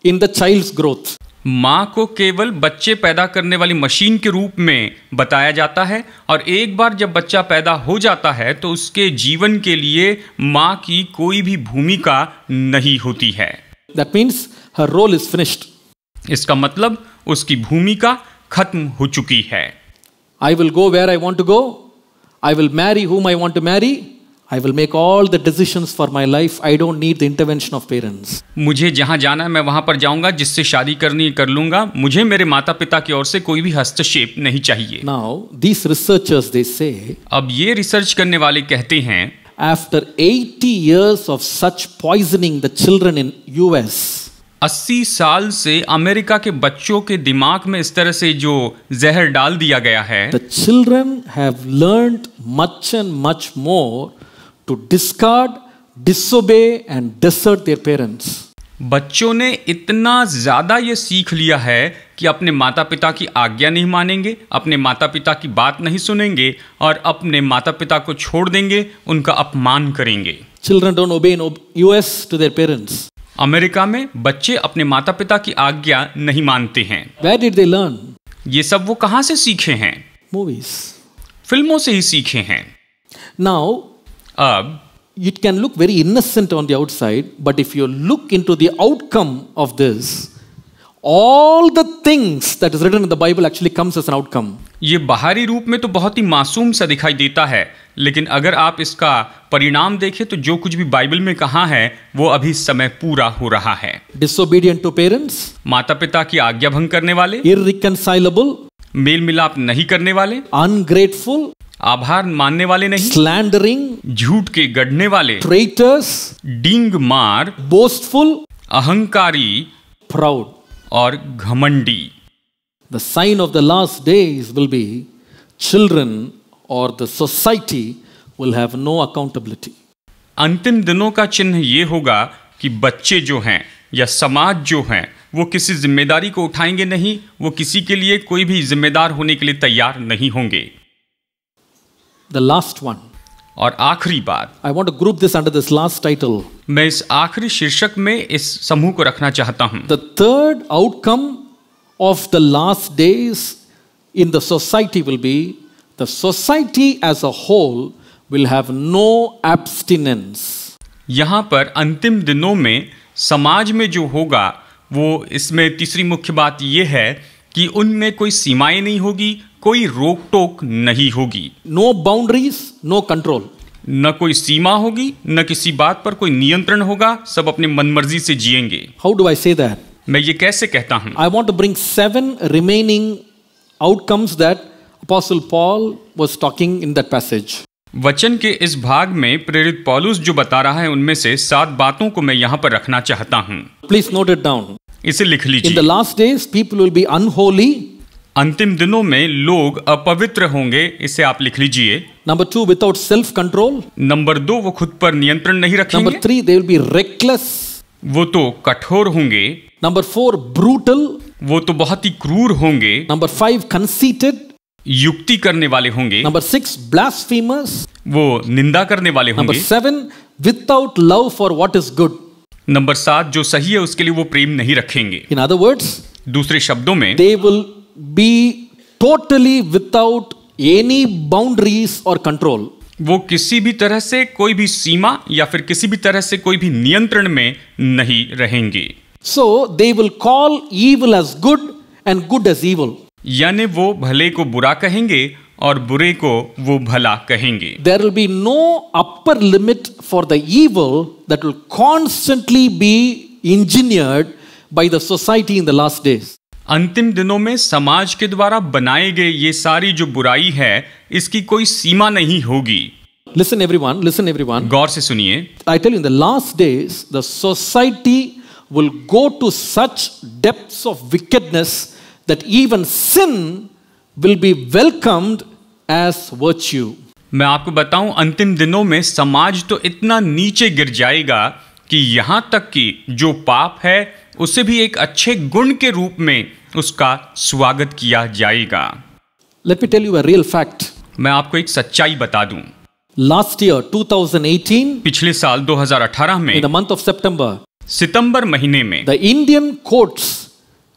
in the child's growth. माँ को केवल बच्चे पैदा करने वाली मशीन के रूप में बताया जाता है, और एक बार जब बच्चा पैदा हो जाता है तो उसके जीवन के लिए माँ की कोई भी भूमिका नहीं होती है। That means her role is finished. इसका मतलब उसकी भूमिका खत्म हो चुकी है। I will go where I want to go. I will marry whom I want to marry. I will make all the decisions for my life. I don't need the intervention of parents. मुझे जहाँ जाना है मैं वहाँ पर जाऊँगा, जिससे शादी करनी है कर लूँगा, मुझे मेरे माता पिता की ओर से कोई भी हस्तक्षेप नहीं चाहिए। Now, these researchers, they say, अब ये रिसर्च करने वाले कहते हैं after 80 years of such poisoning the children in US, 80 साल से अमेरिका के बच्चों के दिमाग में इस तरह से जो जहर डाल दिया गया है, the children have learned much and much more to discard, disobey and desert their parents. बच्चों ने इतना ज़्यादा ये सीख लिया है कि अपने माता पिता की आज्ञा नहीं मानेंगे, अपने माता पिता की बात नहीं सुनेंगे और अपने माता पिता को छोड़ देंगे, उनका अपमान करेंगे। Children don't obey in US to their parents. America में बच्चे अपने माता पिता की आज्ञा नहीं मानते हैं। Where did they learn? ये सब वो कहाँ से सीखे हैं? Movies. फिल्मों से ही सीखे हैं। Now, अब it can look very innocent on the outside, but if you look into the outcome of this, all the things that is written in the Bible actually comes as an outcome. ये बाहरी रूप में तो बहुत ही मासूम सा दिखाई देता है, लेकिन अगर आप इसका परिणाम देखें तो जो कुछ भी बाइबल में कहा है वो अभी समय पूरा हो रहा है। Disobedient to parents, माता पिता की आज्ञा भंग करने वाले, irreconcilable, मेल मिलाप नहीं करने वाले, ungrateful, आभार मानने वाले नहीं, slandering, झूठ के गढ़ने वाले, traitors, डींग मार, boastful, अहंकारी proud. और घमंडी। The sign of the last days will be children or the society will have no accountability. अंतिम दिनों का चिन्ह ये होगा कि बच्चे जो हैं या समाज जो हैं वो किसी जिम्मेदारी को उठाएंगे नहीं, वो किसी के लिए कोई भी जिम्मेदार होने के लिए तैयार नहीं होंगे। The last one. और आखिरी बात, I want to group this under this last title. मैं इस आखिरी शीर्षक में इस समूह को रखना चाहता हूं। The third outcome of the last days in the society will be the society as a whole will have no abstinence. यहां पर अंतिम दिनों में समाज में जो होगा वो इसमें तीसरी मुख्य बात यह है कि उनमें कोई सीमाएं नहीं होगी, कोई रोक टोक नहीं होगी। No boundaries, no control. न कोई सीमा होगी, न किसी बात पर कोई नियंत्रण होगा, सब अपने मनमर्जी से जिएंगे। How do I say that? मैं ये कैसे कहता हूं? I want to bring 7 remaining outcomes that Apostle Paul was talking in that passage. वचन के इस भाग में प्रेरित पौलुस जो बता रहा है उनमें से 7 बातों को मैं यहां पर रखना चाहता हूं। Please note it down. इसे लिख In the लीजिए। last days, people will be unholy. अंतिम दिनों में लोग अपवित्र होंगे, इसे आप लिख लीजिए। Number 2, without self-control. नंबर 2, वो खुद पर नियंत्रण नहीं Number रखेंगे, 3, they will be reckless. वो तो कठोर होंगे। Number 4, brutal. वो तो बहुत ही क्रूर होंगे। Number 5, conceited. युक्ति करने वाले होंगे। Number 6, blasphemers. वो निंदा करने वाले Number होंगे। 7, without love for what is good. Number 7, जो सही है उसके लिए वो प्रेम नहीं रखेंगे। In other words, दूसरे शब्दों में they will be totally without any boundaries or control. वो किसी भी तरह से कोई भी सीमा या फिर किसी भी तरह से कोई भी नियंत्रण में नहीं रहेंगे। So they will call evil as good and good as evil. यानी वो भले को बुरा कहेंगे और बुरे को वो भला कहेंगे। There will be no upper limit for the evil that will constantly be engineered by the society in the last days. अंतिम दिनों में समाज के द्वारा बनाए गए ये सारी जो बुराई है इसकी कोई सीमा नहीं होगी। Listen everyone. गौर से सुनिए। I tell you, in the last days, the society will go to such depths of wickedness that even sin will be welcomed as virtue. मैं आपको बताऊं, अंतिम दिनों में समाज तो इतना नीचे गिर जाएगा कि यहां तक कि जो पाप है उसे भी एक अच्छे गुण के रूप में उसका स्वागत किया जाएगा। Let me tell you a real fact. मैं आपको एक सच्चाई बता दूं। Last year, 2018, पिछले साल 2018 in में the month of September, सितंबर महीने में the Indian courts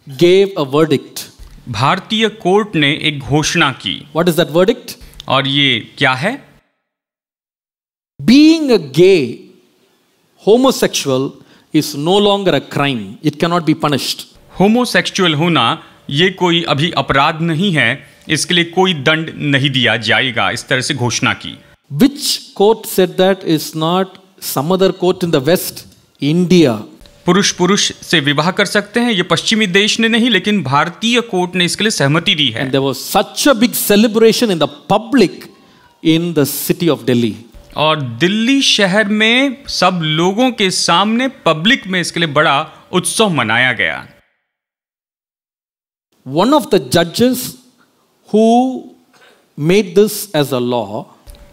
gave a verdict. भारतीय कोर्ट ने एक घोषणा की। What is that verdict? और ये क्या है? Being a gay, homosexual is no longer a crime. It cannot be punished. Homosexual होना ये कोई अभी अपराध नहीं है, इसके लिए कोई दंड नहीं दिया जाएगा, इस तरह से घोषणा की। Which court said that? Is not some other court in the West, India. पुरुष पुरुष से विवाह कर सकते हैं, ये पश्चिमी देश ने नहीं, लेकिन भारतीय कोर्ट ने इसके लिए सहमति दी है। And there was such a big celebration in the public in the city of Delhi. और दिल्ली शहर में सब लोगों के सामने पब्लिक में इसके लिए बड़ा उत्सव मनाया गया। One of the judges who made this as a law,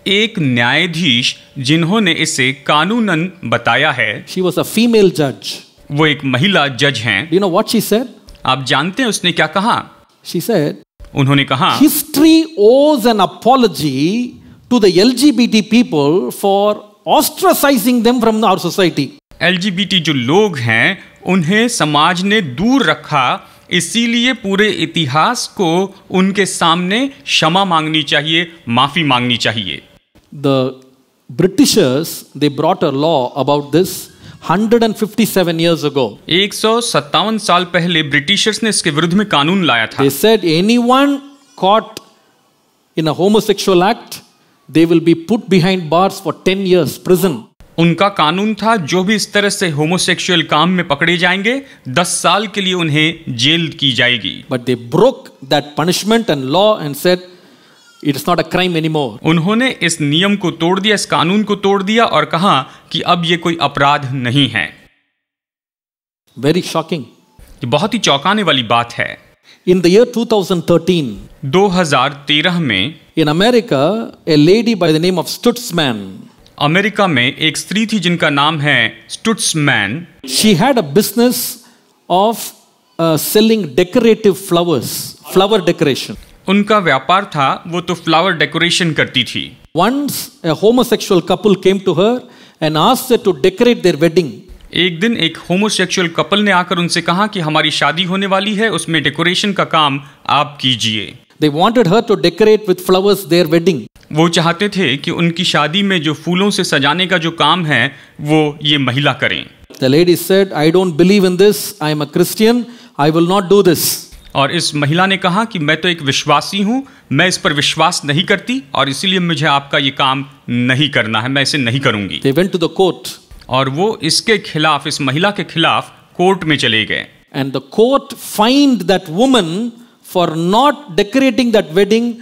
एक न्यायाधीश जिन्होंने इसे कानूनन बताया है, she was a female judge. वो एक महिला जज हैं। Do you know what she said? आप जानते हैं उसने क्या कहा? She said, उन्होंने कहा history owes an apology to the LGBT people for ostracizing them from our society. LGBT जो लोग हैं उन्हें समाज ने दूर रखा, इसीलिए पूरे इतिहास को उनके सामने क्षमा मांगनी चाहिए, माफी मांगनी चाहिए। The Britishers, they brought a law about this 157 years ago. 157 साल पहले ब्रिटिशर्स ने इसके विरुद्ध में कानून लाया था। They said anyone caught in a homosexual act, they will be put behind bars for 10 years prison. उनका कानून था जो भी इस तरह से होमोसेक्सुअल काम में पकड़े जाएंगे 10 साल के लिए उन्हें जेल की जाएगी। But they broke that punishment and law and said it is not a crime anymore. उन्होंने इस नियम को तोड़ दिया, इस कानून को तोड़ दिया और कहा कि अब ये कोई अपराध नहीं है। Very shocking. ये बहुत ही चौंकाने वाली बात है। In the year 2013, 2013 में in America, a lady by the name of Stutzman, America में एक स्त्री थी जिनका नाम है स्टुट्समैन। she had a business of selling decorative flowers, flower decoration. उनका व्यापार था, वो तो फ्लावर डेकोरेशन करती थी। Once a homosexual couple came to her and asked her to decorate their wedding. एक दिन एक होमोसेक्सुअल कपल ने आकर उनसे कहा कि हमारी शादी होने वाली है, उसमें डेकोरेशन का काम आप कीजिए। They wanted her to decorate with flowers their wedding. वो चाहते थे कि उनकी शादी में जो फूलों से सजाने का जो काम है वो ये महिला करें। The lady said, I don't believe in this. I am a Christian. I will not do this. और इस महिला ने कहा कि मैं तो एक विश्वासी हूँ, मैं इस पर विश्वास नहीं करती और इसीलिए मुझे आपका ये काम नहीं करना है, मैं इसे नहीं करूंगी। They went to the court. और वो इसके खिलाफ, इस महिला के खिलाफ कोर्ट में चले गए। And the court fined that woman for not decorating that wedding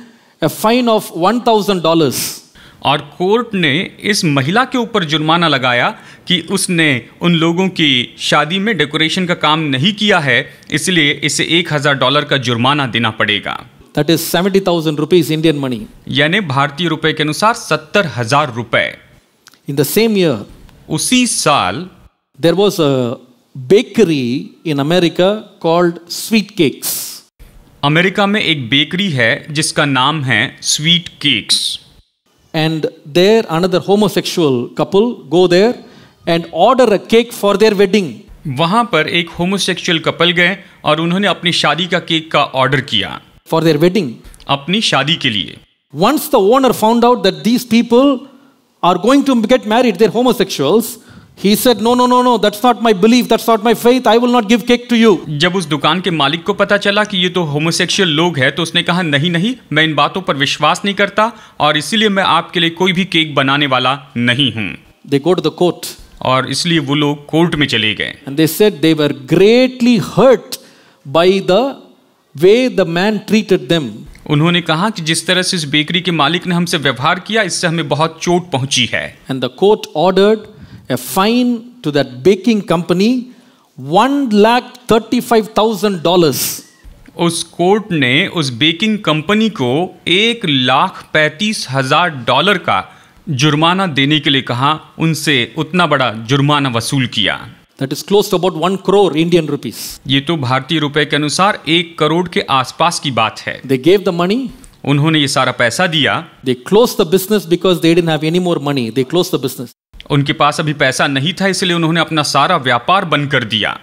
a fine of $1,000. और कोर्ट ने इस महिला के ऊपर जुर्माना लगाया कि उसने उन लोगों की शादी में डेकोरेशन का काम नहीं किया है, इसलिए इसे $1,000 का जुर्माना देना पड़ेगा। That is 70,000 rupees Indian money. यानी भारतीय रुपए के अनुसार 70,000 रुपए। In the same year, उसी साल there was a bakery in America called Sweet Cakes. America में एक बेकरी है जिसका नाम है sweet cakes. And there another homosexual couple go there and order a cake for their wedding. वहां पर एक होमोसेक्सुअल कपल गए और उन्होंने अपनी शादी का केक का ऑर्डर किया। For their wedding. अपनी शादी के लिए। Once the owner found out that these people are going to get married, they're homosexuals, he said, no, that's not my belief, that's not my faith, I will not give cake to you. जब उस दुकान के मालिक को पता चला कि ये तो होमोसेक्सुअल लोग हैं, तो उसने कहा नहीं, मैं इन बातों पर विश्वास नहीं करता और इसीलिए मैं आपके लिए कोई भी केक बनाने वाला नहीं हूँ। They go to the court. और इसलिए वो लोग कोर्ट में चले गए। And they said they were greatly hurt by the way the man treated them. उन्होंने कहा कि जिस तरह से इस बेकरी के मालिक ने हमसे व्यवहार किया, इससे हमें बहुत चोट पहुंची है। And the court ordered a fine to that baking company $1,35,000. उस कोर्ट ने उस बेकिंग कंपनी को $1,35,000 का जुर्माना देने के लिए कहा, उनसे उतना बड़ा जुर्माना वसूल किया। That is close to about 1 crore Indian rupees. ये तो भारतीय रुपए के अनुसार 1 करोड़ के आसपास की बात है। They gave the money. उन्होंने ये सारा पैसा दिया। They closed the business because they didn't have any more money. They closed the business. उनके पास अभी पैसा नहीं था, इसलिए उन्होंने अपना सारा व्यापार बंद कर दिया।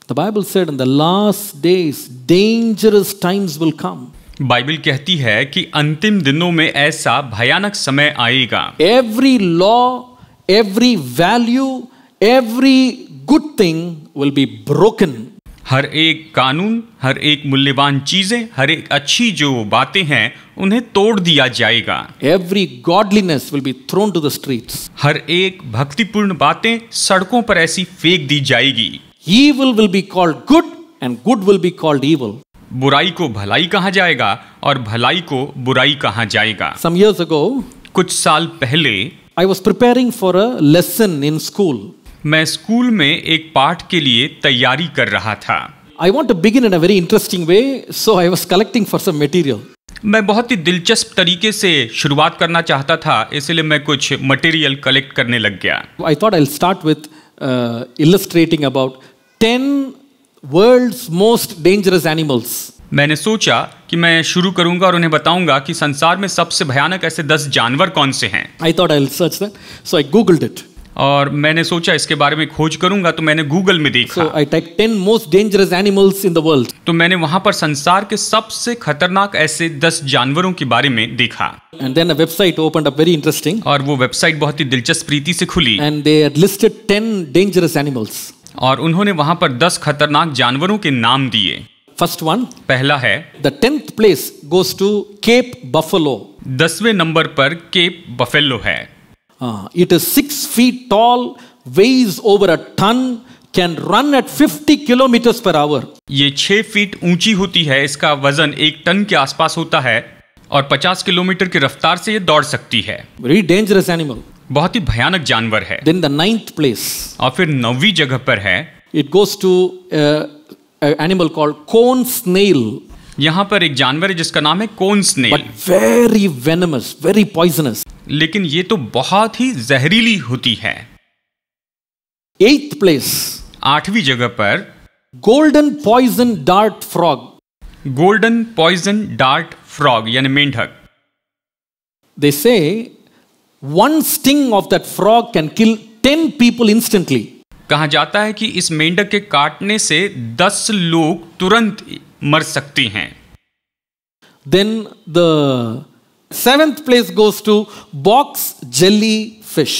The Bible said in the last days dangerous times will come. Bible कहती है कि अंतिम दिनों में ऐसा भयानक समय आएगा। Every law, every value, every good thing will be broken. हर एक कानून, हर एक मूल्यवान चीजें, हर एक अच्छी जो बातें हैं, उन्हें तोड़ दिया जाएगा। Every godliness will be thrown to the streets. हर एक भक्तिपूर्ण बातें सड़कों पर ऐसी फेंक दी जाएगी। Evil will be called good and good will be called evil. बुराई को भलाई कहा जाएगा और भलाई को बुराई कहा जाएगा। Some years ago, कुछ साल पहले I was preparing for a lesson in school. मैं स्कूल में एक पाठ के लिए तैयारी कर रहा था। I want to begin in a very interesting way, so I was collecting for some material. मैं बहुत ही दिलचस्प तरीके से शुरुआत करना चाहता था, इसलिए मैं कुछ मटेरियल कलेक्ट करने लग गया। I thought I'll start with illustrating about 10 world's most dangerous animals. मैंने सोचा कि मैं शुरू करूंगा और उन्हें बताऊंगा कि संसार में सबसे भयानक ऐसे 10 जानवर कौन से हैं। I thought I'll search that, so I googled it. और मैंने सोचा इसके बारे में खोज करूंगा, तो मैंने गूगल में देखा। So I typed 10 most dangerous animals in the world. तो मैंने वहां पर संसार के सबसे खतरनाक ऐसे 10 जानवरों के बारे में देखा। And then a website opened up, very interesting. और वो वेबसाइट बहुत ही दिलचस्प रीति से खुली। And they had listed 10 dangerous animals. और उन्होंने वहां पर 10 खतरनाक जानवरों के नाम दिए। First one, पहला है, the 10th place goes to Cape Buffalo. 10वें नंबर पर केप बफेलो है। It is 6 feet tall, weighs over a ton, can run at 50 kilometers per hour. ये 6 फीट ऊंची होती है, इसका वजन 1 टन के आसपास होता है और 50 किलोमीटर की रफ्तार से ये दौड़ सकती है। Very dangerous animal. बहुत ही भयानक जानवर है। Then the 9th place, और फिर 9वीं जगह पर है, it goes to an animal called cone snail. यहाँ पर एक जानवर है जिसका नाम है कोन snail. But very venomous, very poisonous. लेकिन ये तो बहुत ही जहरीली होती है। 8th place, 8वीं जगह पर golden poison dart frog. Golden poison dart frog यानी मेंढक। They say one sting of that frog can kill 10 people instantly. कहा जाता है कि इस मेंढक के काटने से 10 लोग तुरंत मर सकते हैं। Then the 7th place goes to box jellyfish.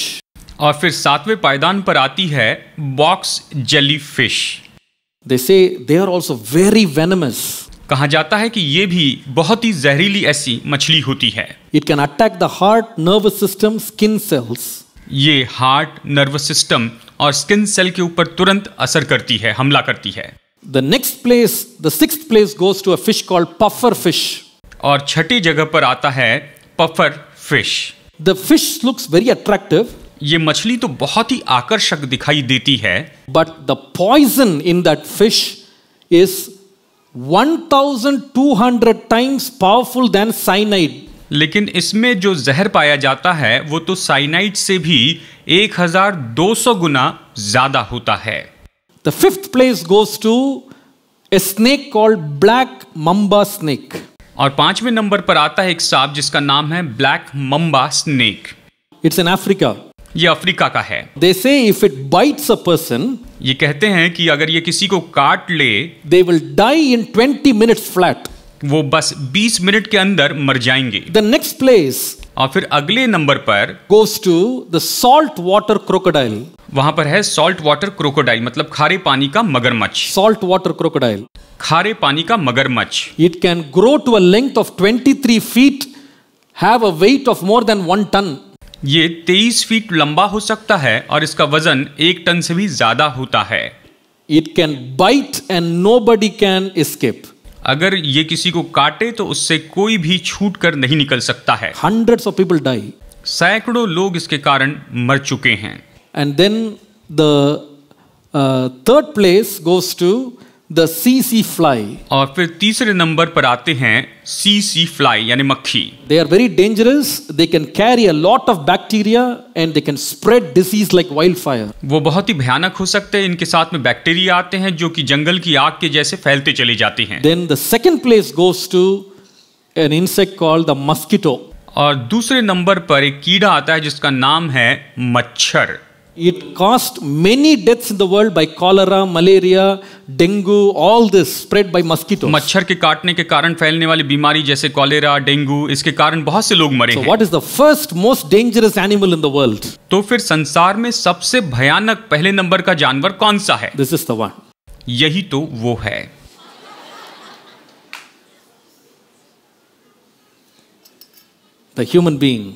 और फिर 7वें पायदान पर आती है box jellyfish. They say they are also very venomous. कहा जाता है कि ये भी बहुत ही जहरीली ऐसी मछली होती है। It can attack the heart, nervous system, skin cells. ये हार्ट, नर्वस सिस्टम और स्किन सेल के ऊपर तुरंत असर करती है, हमला करती है। The next place, the 6th place goes to a fish called puffer fish. और 6ठी जगह पर आता है puffer fish. The fish looks very attractive, ये मछली तो बहुत ही आकर्षक दिखाई देती है, but the poison in that fish is 1200 times powerful than cyanide. लेकिन इसमें जो जहर पाया जाता है वो तो साइनाइड से भी 1200 गुना ज्यादा होता है। The 5th place goes to a snake called black mamba snake. और 5वें नंबर पर आता है एक सांप जिसका नाम है black Mamba snake. It's in Africa. ये अफ्रीका का है। They say if it bites a person, ये कहते हैं कि अगर ये किसी को काट ले, they will die in 20 minutes flat. वो बस 20 मिनट के अंदर मर जाएंगे। The next place और फिर अगले नंबर पर goes to the salt water crocodile. वहां पर है सॉल्ट वाटर क्रोकोडाइल, मतलब खारे पानी का मगरमच्छ। Salt water crocodile. खारे पानी का मगरमच्छ। It can grow to a length of 23 feet, have a weight of more than 1 ton. ये 23 फीट लंबा हो सकता है और इसका वजन 1 टन से भी ज्यादा होता है। It can bite and nobody can escape. अगर ये किसी को काटे तो उससे कोई भी छूट कर नहीं निकल सकता है। Hundreds of people die. सैकड़ों लोग इसके कारण मर चुके हैं। And then the 3rd place goes to the CC fly. और फिर तीसरे नंबर पर आते हैं CC फ्लाई यानी मक्खी। They are very dangerous. They can carry a lot of bacteria and they can spread disease like wildfire. वो बहुत ही भयानक हो सकते हैं। इनके साथ में बैक्टीरिया आते हैं जो कि जंगल की आग के जैसे फैलते चले जाते हैं। Then the 2nd place goes to an insect called the mosquito. और दूसरे नंबर पर एक कीड़ा आता है जिसका नाम है मच्छर। It caused many deaths in the world by cholera, malaria, dengue, all this spread by mosquitoes. मच्छर के काटने के कारण फैलने वाली बीमारी जैसे कॉलेरा, डेंगू, इसके कारण बहुत से लोग मरे So हैं। what is the first most dangerous animal in the world? तो फिर संसार में सबसे भयानक पहले नंबर का जानवर कौन सा है? This is the one. यही तो वो है। The human being.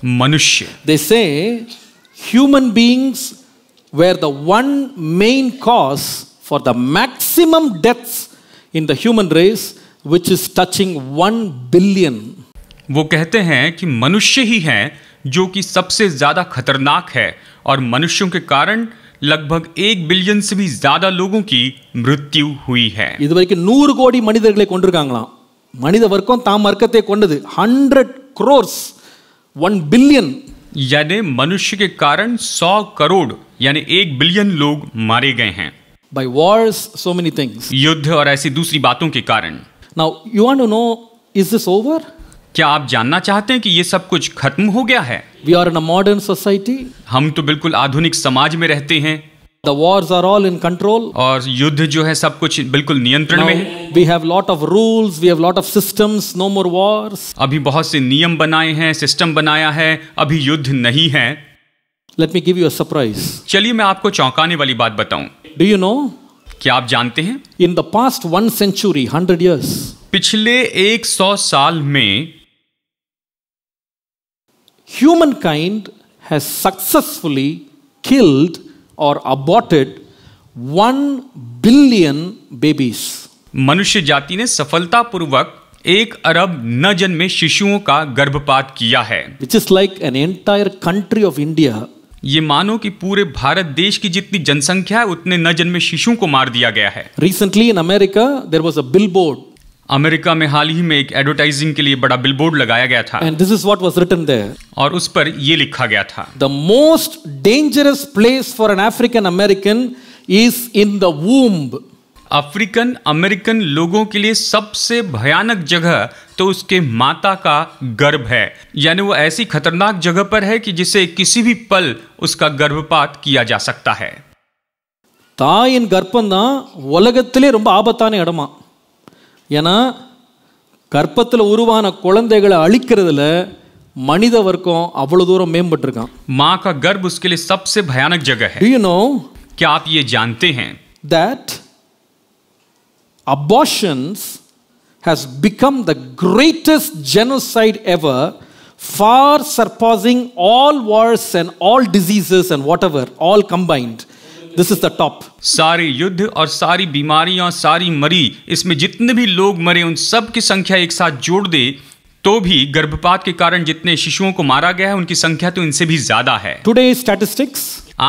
मनुष्य। They say human beings were the one main cause for the maximum deaths in the human race, which is touching 1 billion. वो कहते हैं कि मनुष्य ही हैं जो कि सबसे ज्यादा खतरनाक है और मनुष्यों के कारण लगभग 1 बिलियन से भी ज्यादा लोगों की मृत्यु हुई है। இதுவரைக்கும் 100 கோடி மனிதர்களை கொண்டிருக்காங்களாம். மனித வர்க்கம் தாம் வர்க்கத்தை கொண்டது 100 crores, 1 billion. यानी मनुष्य के कारण 100 करोड़ यानी 1 बिलियन लोग मारे गए हैं। By wars, so many things. युद्ध और ऐसी दूसरी बातों के कारण। Now, you want to know, is this over? क्या आप जानना चाहते हैं कि ये सब कुछ खत्म हो गया है? We are in a modern society. हम तो बिल्कुल आधुनिक समाज में रहते हैं The wars are all in control. और युद्ध जो है सब कुछ बिल्कुल नियंत्रण में है। Now, we have lot of rules, we have lot of systems, no more wars. अभी बहुत से नियम बनाए हैं, सिस्टम बनाया है, अभी युद्ध नहीं है। Let me give you a surprise. चलिए मैं आपको चौंकाने वाली बात बताऊं। Do you know? क्या आप जानते हैं In the past 1 century, 100 years, पिछले 100 साल में humankind has successfully killed or aborted 1 billion babies. मनुष्य जाति ने सफलतापूर्वक 1 अरब न जन्मे शिशुओं का गर्भपात किया है, Which is like an entire country of India. ये मानो कि पूरे भारत देश की जितनी जनसंख्या है उतने न जन्मे शिशुओं को मार दिया गया है। Recently in America, there was a billboard, America में हाल ही में एक एडवर्टाइजिंग के लिए बड़ा बिलबोर्ड लगाया गया था and this is what was written there. और उस पर ये लिखा गया था, The most dangerous place for an African American is in the womb. African American लोगों के लिए सबसे भयानक जगह तो उसके माता का गर्भ है, यानी वो ऐसी खतरनाक जगह पर है कि जिसे किसी भी पल उसका गर्भपात किया जा सकता है। தாயின் கர்ப்பம் தான் உலகத்திலே ரொம்ப ஆபத்தான இடமா. ஏன்னா கர்ப்பத்தில் உருவான குழந்தைகளை அழிக்கிறதுல மனித வர்க்கம் அவ்வளவு தூரம் மேம்பட்டிருக்கான். माँ का गर्भ उसके लिए सबसे भयानक जगह है। Do you know क्या आप ये जानते हैं that abortions has become the greatest genocide ever, far surpassing all wars and all diseases and whatever, all combined. This is the top. सारे युद्ध और सारी बीमारियां, सारी मरी, इसमें जितने भी लोग मरे उन सब की संख्या एक साथ जोड़ दे तो भी गर्भपात के कारण जितने शिशुओं को मारा गया है उनकी संख्या तो इनसे भी ज्यादा है। Today's statistics,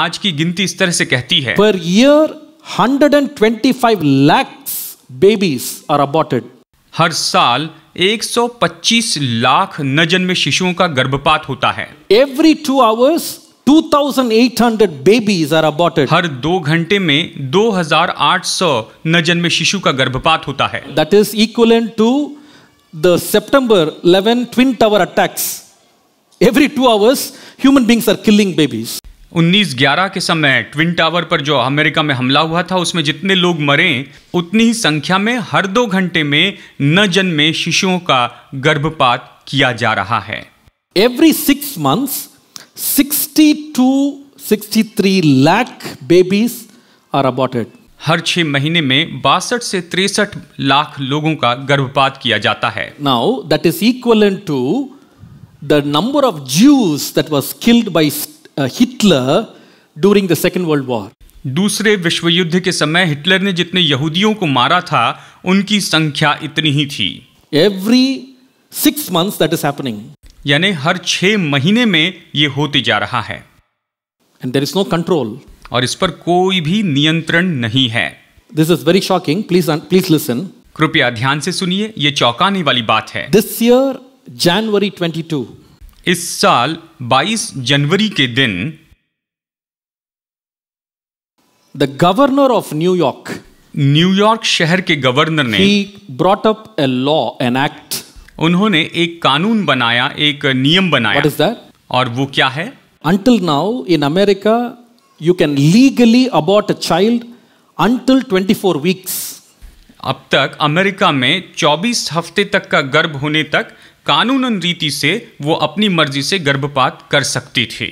आज की गिनती इस तरह से कहती है per year 125 lakhs babies are aborted. हर साल 125 लाख न जन्मे शिशुओं का गर्भपात होता है। Every 2 hours 2,800 babies are aborted. हर 2 घंटे में 2,800 न जन्मे शिशु का गर्भपात होता है। That is equivalent to the September 11 Twin Tower attacks. Every 2 hours, human beings are killing babies. 19/11 के समय ट्विन टावर पर जो अमेरिका में हमला हुआ था उसमें जितने लोग मरे उतनी ही संख्या में हर 2 घंटे में न जन्मे शिशुओं का गर्भपात किया जा रहा है। Every 6 months, 60 to 63 lakh babies are aborted. हर 6 महीने में 62 से 63 लाख लोगों का गर्भपात किया जाता है। Now, that is equivalent to the number of Jews that was killed by Hitler during the Second World War. दूसरे विश्व युद्ध के समय हिटलर ने जितने यहूदियों को मारा था उनकी संख्या इतनी ही थी। Every 6 months that is happening. यानी हर 6 महीने में ये होते जा रहा है And there is no control. और इस पर कोई भी नियंत्रण नहीं है। This is very shocking. Please listen. कृपया ध्यान से सुनिए, ये चौंकाने वाली बात है। This year, January 22, इस साल 22 जनवरी के दिन the governor of New York, New York शहर के गवर्नर ने he brought up a law, an act. उन्होंने एक कानून बनाया, एक नियम बनाया। What is that? और वो क्या है? Until now, in America, you can legally abort a child until 24 weeks. अब तक अमेरिका में 24 हफ्ते तक का गर्भ होने तक कानूनन रीति से वो अपनी मर्जी से गर्भपात कर सकती थी।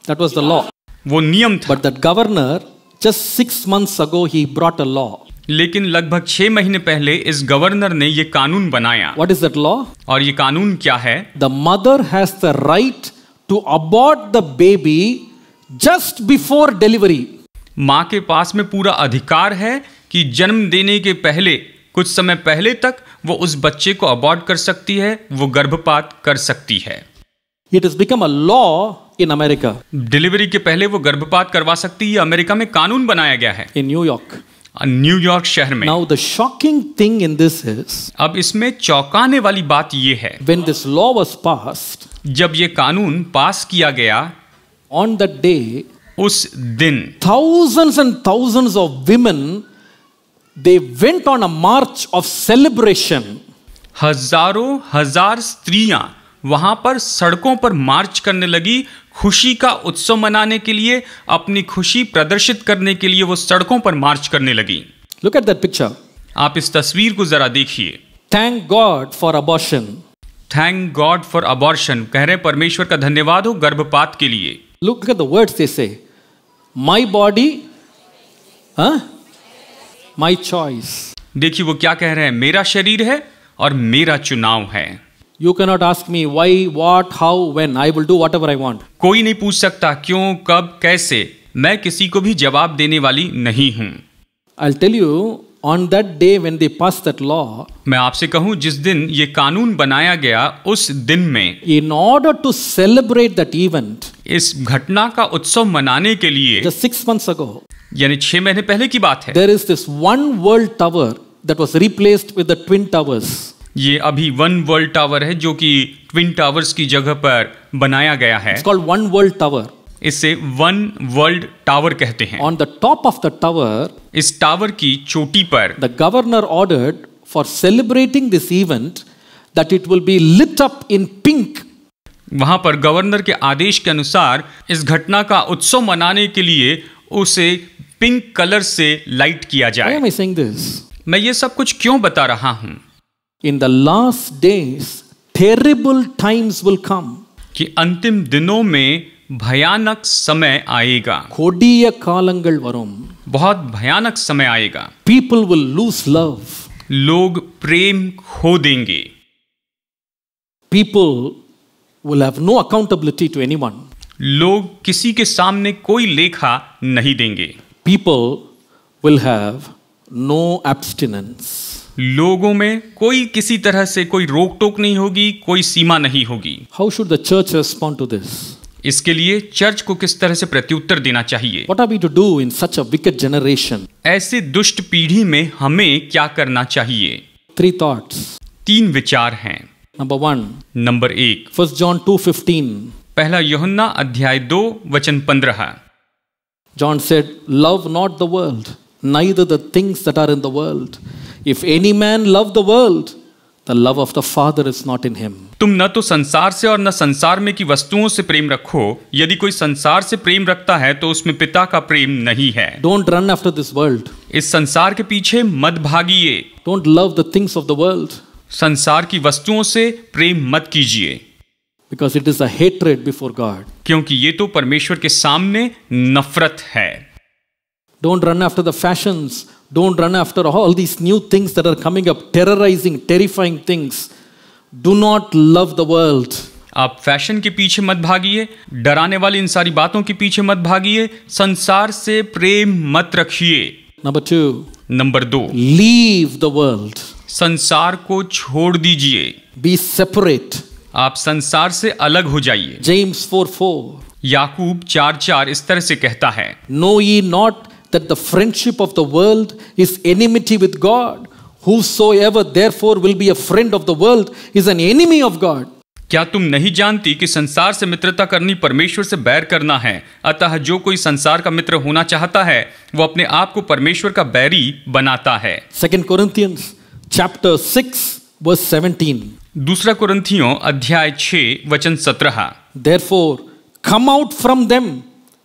That was the law. वो नियम था। But that governor, just 6 months ago, he brought a law. लेकिन लगभग 6 महीने पहले इस गवर्नर ने ये कानून बनाया। What is that law? और ये कानून क्या है? The mother has the right to abort the baby just before delivery. माँ के पास में पूरा अधिकार है कि जन्म देने के पहले कुछ समय पहले तक वो उस बच्चे को अबॉर्ट कर सकती है, वो गर्भपात कर सकती है। It has become a law in America. Delivery के पहले वो गर्भपात करवा सकती है। अमेरिका में कानून बनाया गया है, In New York. न्यूयॉर्क शहर में। Now the shocking thing in this is, अब इसमें चौंकाने वाली बात ये है, when this law was passed, जब ये कानून पास किया गया, on that day, उस दिन thousands and thousands of women, they went on a march of celebration. हजारों हजार स्त्रियां वहां पर सड़कों पर मार्च करने लगी, खुशी का उत्सव मनाने के लिए, अपनी खुशी प्रदर्शित करने के लिए वो सड़कों पर मार्च करने लगी। Look at that picture. आप इस तस्वीर को जरा देखिए। Thank God for abortion. Thank God for abortion, कह रहे परमेश्वर का धन्यवाद हो गर्भपात के लिए। Look at the words they say. My body, my choice. देखिए वो क्या कह रहे हैं, मेरा शरीर है और मेरा चुनाव है। You cannot ask me why, what, how, when. I will do whatever I want. कोई नहीं पूछ सकता क्यों, कब, कैसे। मैं किसी को भी जवाब देने वाली नहीं हूं। I'll tell you, on that day when they passed that law, मैं आपसे कहूं जिस दिन ये कानून बनाया गया उस दिन में, in order to celebrate that event, इस घटना का उत्सव मनाने के लिए, just 6 months ago, यानी 6 महीने पहले की बात है, there is this one world tower that was replaced with the twin towers. ये अभी वन वर्ल्ड टावर है जो कि ट्विन टावर्स की जगह पर बनाया गया है। It's called one world tower. इसे वन वर्ल्ड टावर कहते हैं। On the top of the tower, इस टावर की चोटी पर the governor ordered for celebrating this event that it will be lit up in pink. वहां पर गवर्नर के आदेश के अनुसार इस घटना का उत्सव मनाने के लिए उसे पिंक कलर से लाइट किया Why जाए। am I saying this? मैं ये सब कुछ क्यों बता रहा हूं? In the last days, terrible times will come. कि अंतिम दिनों में भयानक समय आएगा। கொடிய காலங்கள் வரும். बहुत भयानक समय आएगा। People will lose love. लोग प्रेम खो देंगे। People will have no accountability to anyone. लोग किसी के सामने कोई लेखा नहीं देंगे। People will have no abstinence. लोगों में कोई किसी तरह से कोई रोक टोक नहीं होगी, कोई सीमा नहीं होगी। How should the church respond to this? इसके लिए चर्च को किस तरह से प्रत्युत्तर देना चाहिए? What are we to do in such a wicked generation? ऐसे दुष्ट पीढ़ी में हमें क्या करना चाहिए? 3 thoughts. 3 विचार हैं। Number 1. Number 1, 1 John 2:15. पहला यूहन्ना अध्याय 2 वचन 15। John said, "Love not the world, neither the things that are in the world. If any man love the world, the love of the Father is not in him." तुम न तो संसार से और न संसार में की वस्तुओं से प्रेम रखो। यदि कोई संसार से प्रेम रखता है तो उसमें पिता का प्रेम नहीं है। Don't run after this world. इस संसार के पीछे मत भागिए। Don't love the things of the world, संसार की वस्तुओं से प्रेम मत कीजिए, because it is a hatred before God. क्योंकि ये तो परमेश्वर के सामने नफरत है। Don't run after the fashions. Don't run after all these new things that are coming up, terrorizing, terrifying things. Do not love the world. आप fashion के पीछे मत भागिए, डराने वाली इन सारी बातों के पीछे मत भागिए, संसार से प्रेम मत रखिए। Number 2, number 2, leave the world. संसार को छोड़ दीजिए। Be separate. आप संसार से अलग हो जाइए। James 4:4. याकूब 4:4 इस तरह से कहता है, Know ye not that the friendship of the world is enmity with God? Whosoever therefore will be a friend of the world is an enemy of God. क्या तुम नहीं जानती कि संसार से मित्रता करनी परमेश्वर से बैर करना है? अतः जो कोई संसार का मित्र होना चाहता है वो अपने आप को परमेश्वर का बैरी बनाता है। 2 Corinthians chapter 6 verse 17. दूसरा कुरिन्थियों अध्याय 6 वचन 17। Therefore come out from them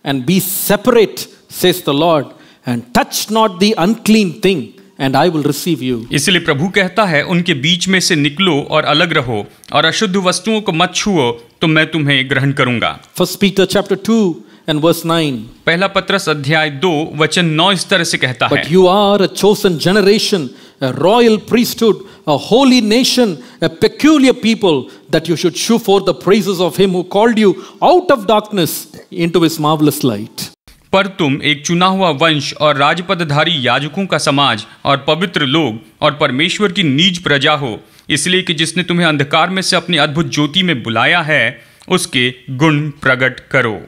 and be separate, says the Lord, and touch not the unclean thing, and I will receive you. इसलिए प्रभु कहता है, उनके बीच में से निकलो और अलग रहो और अशुद्ध वस्तुओं को मत छुओ, तो मैं तुम्हें ग्रहण करूंगा। 1 Peter chapter 2 and verse 9. पहला पत्रस अध्याय 2 वचन 9 इस तरह से कहता है, But you are a chosen generation, a royal priesthood, a holy nation, a peculiar people, that you should shew forth the praises of him who called you out of darkness into his marvelous light. पर तुम एक चुना हुआ वंश और राजपदधारी याजकों का समाज और पवित्र लोग और परमेश्वर की नीज प्रजा हो, इसलिए कि जिसने तुम्हें अंधकार में से अपनी अद्भुत ज्योति में बुलाया है, उसके गुण प्रकट करो।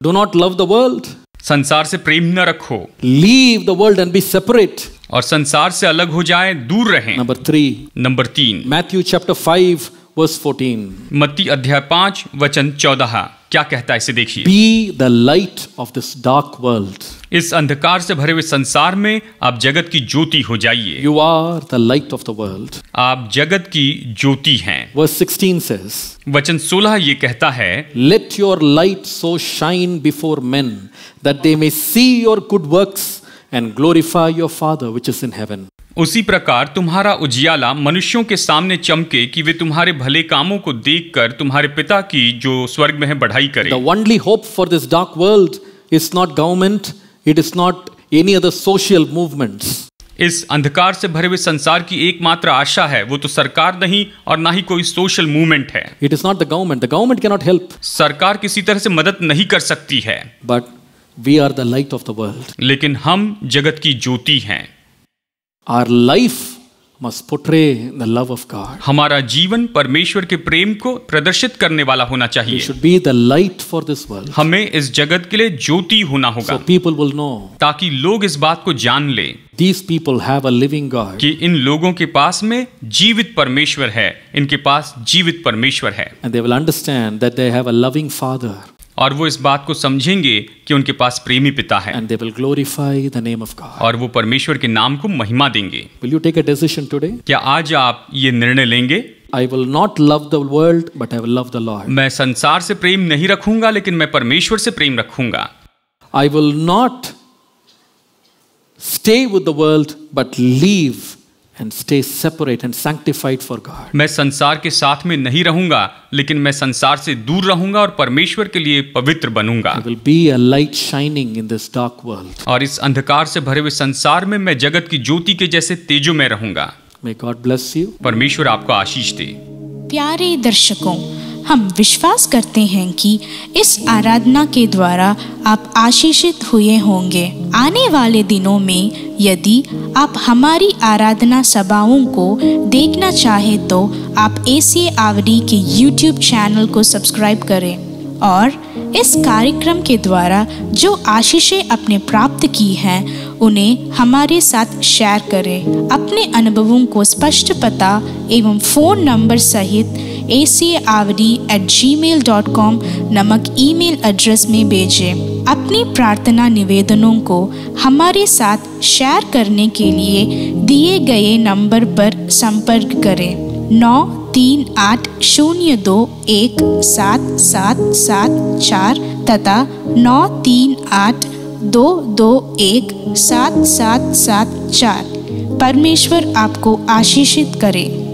Do not love the world. संसार से प्रेम न रखो। Leave the world and be separate. और संसार से अलग हो जाएं, दूर रहें। Number 3. Number 3, Matthew chapter 5 verse 14. मत्ती अध्याय 5 वचन 14। क्या कहता है, इसे देखिए। Be the light of this dark world. इस अंधकार से भरे हुए संसार में आप जगत की ज्योति हो जाइए। You are the light of the world. आप जगत की ज्योति हैं। Verse 16 says, वचन 16 ये कहता है, Let your light so shine before men that they may see your good works and glorify your Father which is in heaven. उसी प्रकार तुम्हारा उजियाला मनुष्यों के सामने चमके कि वे तुम्हारे भले कामों को देखकर तुम्हारे पिता की जो स्वर्ग में है बढ़ाई करें। The only hope for this dark world is not government, it is not any other social movements. इस अंधकार से भरे हुए संसार की एकमात्र आशा है वो तो सरकार नहीं और ना ही कोई सोशल मूवमेंट है। It is not the government. The government cannot help. सरकार किसी तरह से मदद नहीं कर सकती है। But we are the light of the world. लेकिन हम जगत की ज्योति हैं। Our life must portray the love of God. हमारा जीवन परमेश्वर के प्रेम को प्रदर्शित करने वाला होना We चाहिए। should be the light for this world. हमें इस जगत के लिए ज्योति होना होगा So people will know ताकि लोग इस बात को जान ले these people have a living God. कि इन लोगों के पास में जीवित परमेश्वर है, इनके पास जीवित परमेश्वर है। And they will understand that they have a loving Father. और वो इस बात को समझेंगे कि उनके पास प्रेमी पिता है And they will glorify the name of God. और वो परमेश्वर के नाम को महिमा देंगे। Will you take a decision today? क्या आज आप ये निर्णय लेंगे, I will not love the world, but I will love the Lord. मैं संसार से प्रेम नहीं रखूंगा लेकिन मैं परमेश्वर से प्रेम रखूंगा। I will not stay with the world, but leave and stay separate and sanctified for God. मैं संसार के साथ में नहीं रहूंगा लेकिन मैं संसार से दूर रहूंगा और परमेश्वर के लिए पवित्र बनूंगा। I will be a light shining in this dark world. और इस अंधकार से भरे हुए संसार में मैं जगत की ज्योति के जैसे तेजो में रहूंगा। May God bless you. परमेश्वर आपको आशीष दे। प्यारे दर्शकों, हम विश्वास करते हैं कि इस आराधना के द्वारा आप आशीषित हुए होंगे। आने वाले दिनों में यदि आप हमारी आराधना सभाओं को देखना चाहें तो आप एसीए आवड़ी के YouTube चैनल को सब्सक्राइब करें और इस कार्यक्रम के द्वारा जो आशीषें आपने प्राप्त की हैं उन्हें हमारे साथ शेयर करें। अपने अनुभवों को स्पष्ट पता एवं फ़ोन नंबर सहित acaavadi@gmail.com नमक ईमेल एड्रेस में भेजें। अपनी प्रार्थना निवेदनों को हमारे साथ शेयर करने के लिए दिए गए नंबर पर संपर्क करें 9380217774 तथा 9382217774। परमेश्वर आपको आशीषित करे।